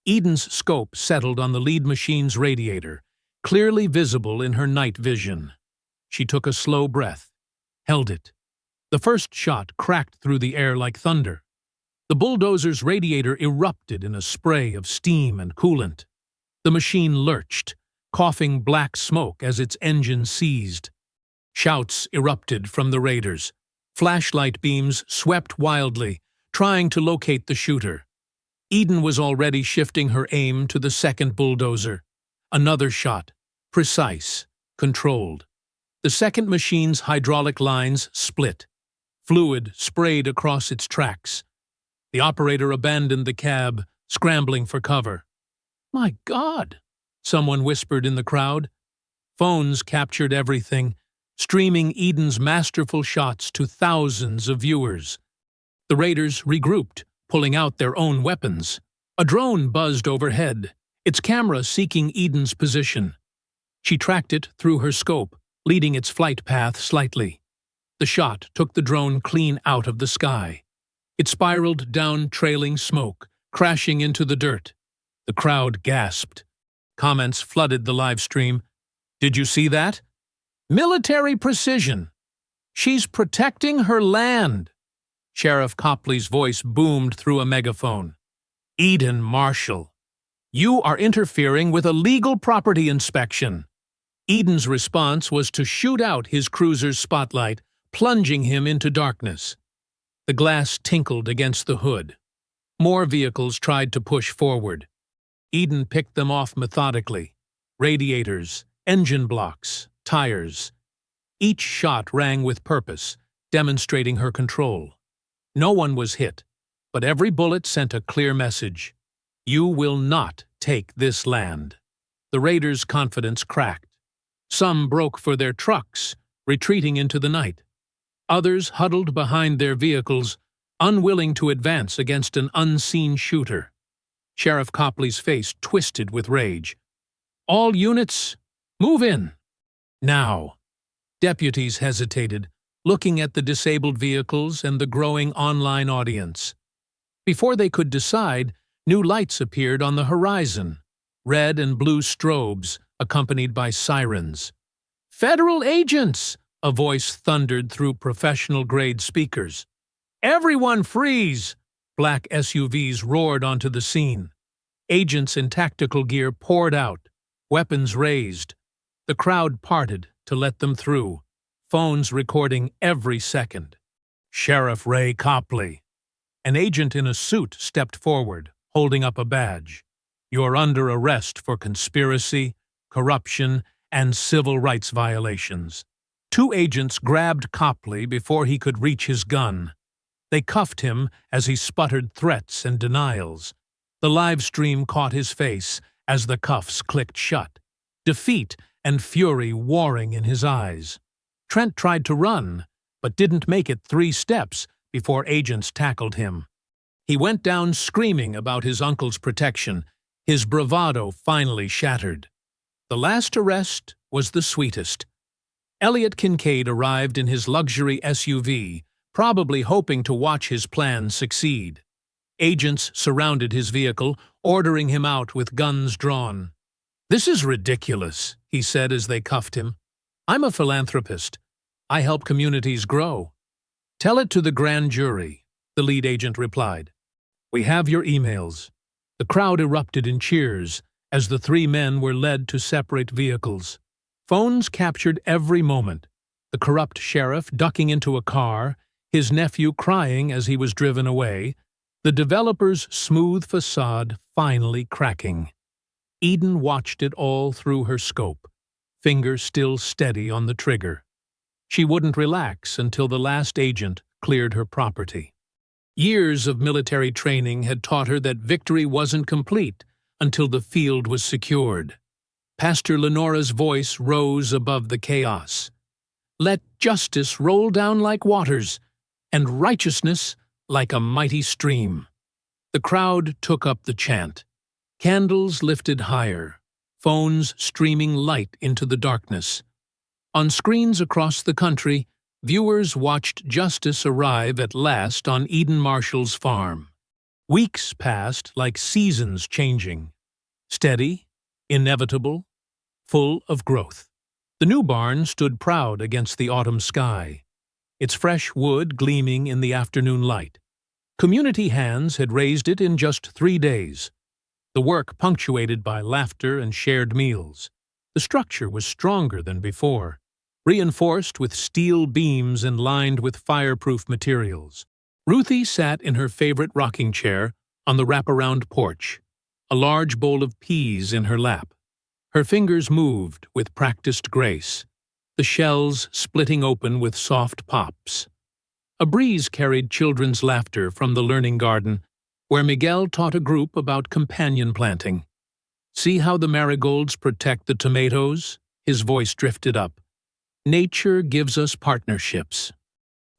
Eden's scope settled on the lead machine's radiator, clearly visible in her night vision. She took a slow breath, held it. The first shot cracked through the air like thunder. The bulldozer's radiator erupted in a spray of steam and coolant. The machine lurched, coughing black smoke as its engine seized. Shouts erupted from the raiders. Flashlight beams swept wildly, trying to locate the shooter. Eden was already shifting her aim to the second bulldozer. Another shot, precise, controlled. The second machine's hydraulic lines split. Fluid sprayed across its tracks. The operator abandoned the cab, scrambling for cover. "My God!" someone whispered in the crowd. Phones captured everything, streaming Eden's masterful shots to thousands of viewers. The raiders regrouped, pulling out their own weapons. A drone buzzed overhead, its camera seeking Eden's position. She tracked it through her scope, leading its flight path slightly. The shot took the drone clean out of the sky. It spiraled down trailing smoke, crashing into the dirt. The crowd gasped. Comments flooded the live stream. "Did you see that? Military precision! She's protecting her land!" Sheriff Copley's voice boomed through a megaphone. "Eden Marshall, you are interfering with a legal property inspection." Eden's response was to shoot out his cruiser's spotlight, plunging him into darkness. The glass tinkled against the hood. More vehicles tried to push forward. Eden picked them off methodically. Radiators, engine blocks, tires. Each shot rang with purpose, demonstrating her control. No one was hit, but every bullet sent a clear message. You will not take this land. The raiders' confidence cracked. Some broke for their trucks, retreating into the night. Others huddled behind their vehicles, unwilling to advance against an unseen shooter. Sheriff Copley's face twisted with rage. "All units, move in. Now." Deputies hesitated, looking at the disabled vehicles and the growing online audience. Before they could decide, new lights appeared on the horizon, red and blue strobes, accompanied by sirens. "Federal agents!" a voice thundered through professional-grade speakers. "Everyone freeze!" Black SUVs roared onto the scene. Agents in tactical gear poured out, weapons raised. The crowd parted to let them through, phones recording every second. "Sheriff Ray Copley." An agent in a suit stepped forward, holding up a badge. "You're under arrest for conspiracy, corruption, and civil rights violations." Two agents grabbed Copley before he could reach his gun. They cuffed him as he sputtered threats and denials. The live stream caught his face as the cuffs clicked shut, defeat and fury warring in his eyes. Trent tried to run, but didn't make it 3 steps before agents tackled him. He went down screaming about his uncle's protection, his bravado finally shattered. The last arrest was the sweetest. Elliot Kincaid arrived in his luxury SUV, probably hoping to watch his plan succeed. Agents surrounded his vehicle, ordering him out with guns drawn. "This is ridiculous," he said as they cuffed him. "I'm a philanthropist. I help communities grow." "Tell it to the grand jury," the lead agent replied. "We have your emails." The crowd erupted in cheers as the 3 men were led to separate vehicles. Phones captured every moment. The corrupt sheriff ducking into a car, his nephew crying as he was driven away, the developer's smooth facade finally cracking. Eden watched it all through her scope, finger still steady on the trigger. She wouldn't relax until the last agent cleared her property. Years of military training had taught her that victory wasn't complete until the field was secured. Pastor Lenora's voice rose above the chaos. "Let justice roll down like waters, and righteousness like a mighty stream." The crowd took up the chant. Candles lifted higher. phones streaming light into the darkness. On screens across the country, viewers watched justice arrive at last on Eden Marshall's farm. Weeks passed like seasons changing, steady, inevitable, full of growth. The new barn stood proud against the autumn sky, its fresh wood gleaming in the afternoon light. Community hands had raised it in just 3 days, the work punctuated by laughter and shared meals. The structure was stronger than before, reinforced with steel beams and lined with fireproof materials. Ruthie sat in her favorite rocking chair on the wraparound porch, a large bowl of peas in her lap. Her fingers moved with practiced grace, the shells splitting open with soft pops. A breeze carried children's laughter from the learning garden, where Miguel taught a group about companion planting. "See how the marigolds protect the tomatoes?" His voice drifted up. "Nature gives us partnerships.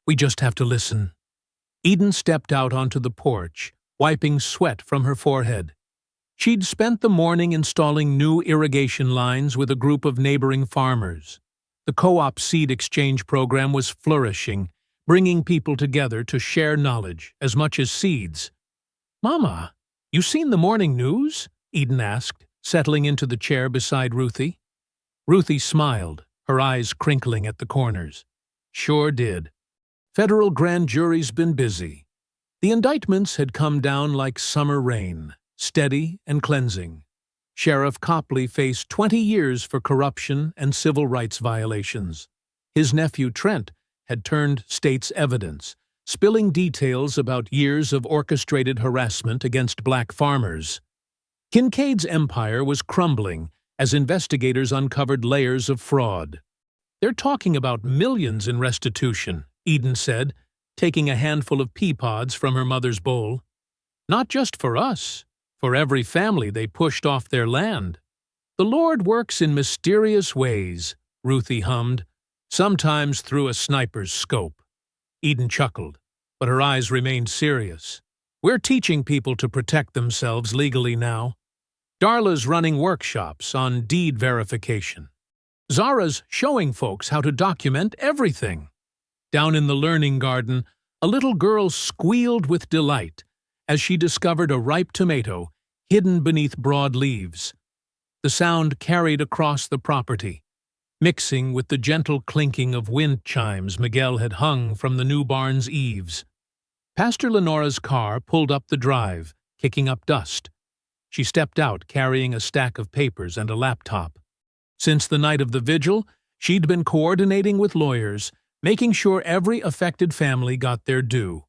We just have to listen." Eden stepped out onto the porch, wiping sweat from her forehead. She'd spent the morning installing new irrigation lines with a group of neighboring farmers. The co-op seed exchange program was flourishing, bringing people together to share knowledge as much as seeds. "Mama, you seen the morning news?" Eden asked, settling into the chair beside Ruthie. Ruthie smiled, her eyes crinkling at the corners. "Sure did. Federal grand jury's been busy. The indictments had come down like summer rain, steady and cleansing. Sheriff Copley faced 20 years for corruption and civil rights violations. His nephew Trent had turned state's evidence, spilling details about years of orchestrated harassment against black farmers. Kincaid's empire was crumbling as investigators uncovered layers of fraud. "They're talking about millions in restitution," Eden said, taking a handful of pea pods from her mother's bowl. "Not just for us, for every family they pushed off their land." "The Lord works in mysterious ways," Ruthie hummed, "sometimes through a sniper's scope." Eden chuckled, but her eyes remained serious. "We're teaching people to protect themselves legally now. Darla's running workshops on deed verification. Zara's showing folks how to document everything." Down in the learning garden, a little girl squealed with delight as she discovered a ripe tomato hidden beneath broad leaves. The sound carried across the property, mixing with the gentle clinking of wind chimes Miguel had hung from the new barn's eaves. Pastor Lenora's car pulled up the drive, kicking up dust. She stepped out carrying a stack of papers and a laptop. Since the night of the vigil, she'd been coordinating with lawyers, making sure every affected family got their due.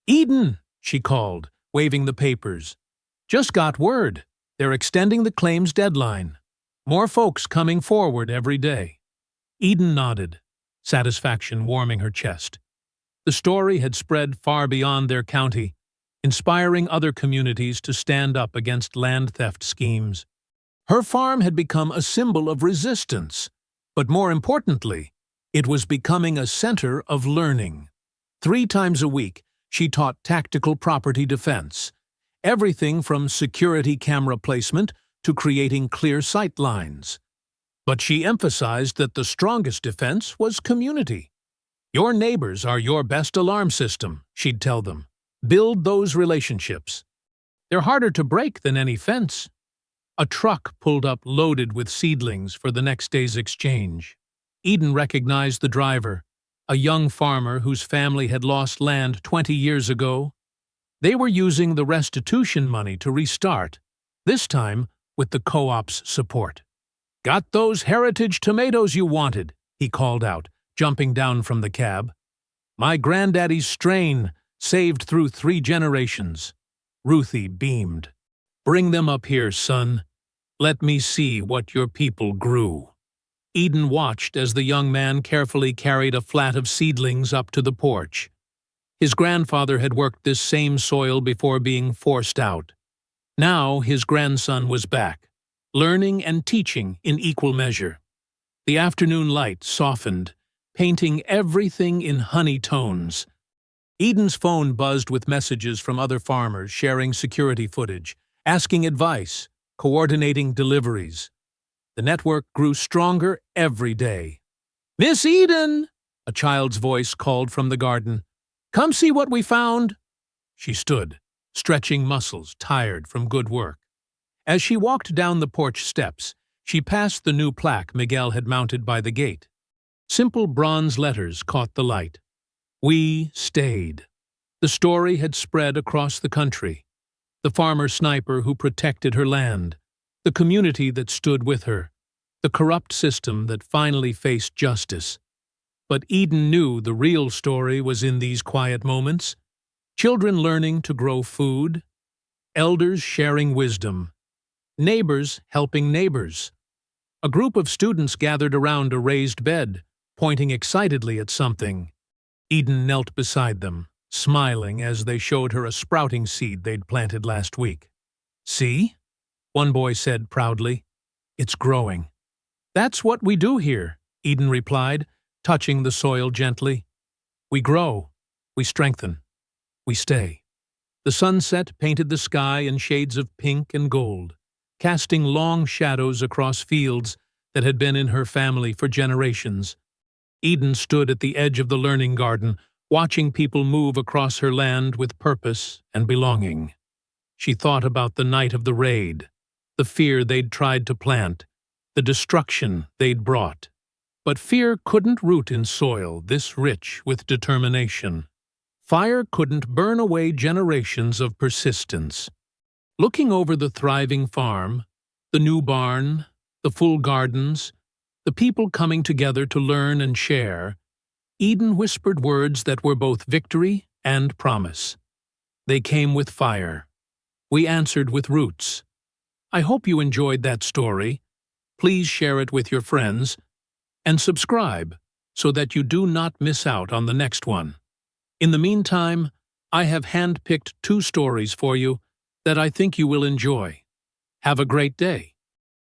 "Eden," she called, waving the papers. "Just got word. They're extending the claims deadline. More folks coming forward every day." Eden nodded, satisfaction warming her chest. The story had spread far beyond their county, inspiring other communities to stand up against land theft schemes. Her farm had become a symbol of resistance, but more importantly, it was becoming a center of learning. 3 times a week, she taught tactical property defense, everything from security camera placement to creating clear sight lines. But she emphasized that the strongest defense was community. "Your neighbors are your best alarm system," she'd tell them. "Build those relationships. They're harder to break than any fence." A truck pulled up loaded with seedlings for the next day's exchange. Eden recognized the driver, a young farmer whose family had lost land 20 years ago. They were using the restitution money to restart, this time with the co-op's support. "Got those heritage tomatoes you wanted," he called out, jumping down from the cab. "My granddaddy's strain, saved through 3 generations." Ruthie beamed. "Bring them up here, son. Let me see what your people grew." Eden watched as the young man carefully carried a flat of seedlings up to the porch. His grandfather had worked this same soil before being forced out. Now his grandson was back, learning and teaching in equal measure. The afternoon light softened, painting everything in honey tones. Eden's phone buzzed with messages from other farmers sharing security footage, asking advice, coordinating deliveries. The network grew stronger every day. "Miss Eden!" a child's voice called from the garden. "Come see what we found." She stood, stretching muscles, tired from good work. As she walked down the porch steps, she passed the new plaque Miguel had mounted by the gate. Simple bronze letters caught the light. "We stayed." The story had spread across the country. The farmer sniper who protected her land, the community that stood with her, the corrupt system that finally faced justice. But Eden knew the real story was in these quiet moments. Children learning to grow food, elders sharing wisdom, neighbors helping neighbors. A group of students gathered around a raised bed, pointing excitedly at something. Eden knelt beside them, smiling as they showed her a sprouting seed they'd planted last week. "See?" one boy said proudly. "It's growing." "That's what we do here," Eden replied, touching the soil gently. "We grow, we strengthen, we stay." The sunset painted the sky in shades of pink and gold, casting long shadows across fields that had been in her family for generations. Eden stood at the edge of the learning garden, watching people move across her land with purpose and belonging. She thought about the night of the raid, the fear they'd tried to plant, the destruction they'd brought. But fear couldn't root in soil this rich with determination. Fire couldn't burn away generations of persistence. Looking over the thriving farm, the new barn, the full gardens, the people coming together to learn and share, Eden whispered words that were both victory and promise. They came with fire. We answered with roots. I hope you enjoyed that story. Please share it with your friends and subscribe so that you do not miss out on the next one. In the meantime, I have handpicked 2 stories for you that I think you will enjoy. Have a great day.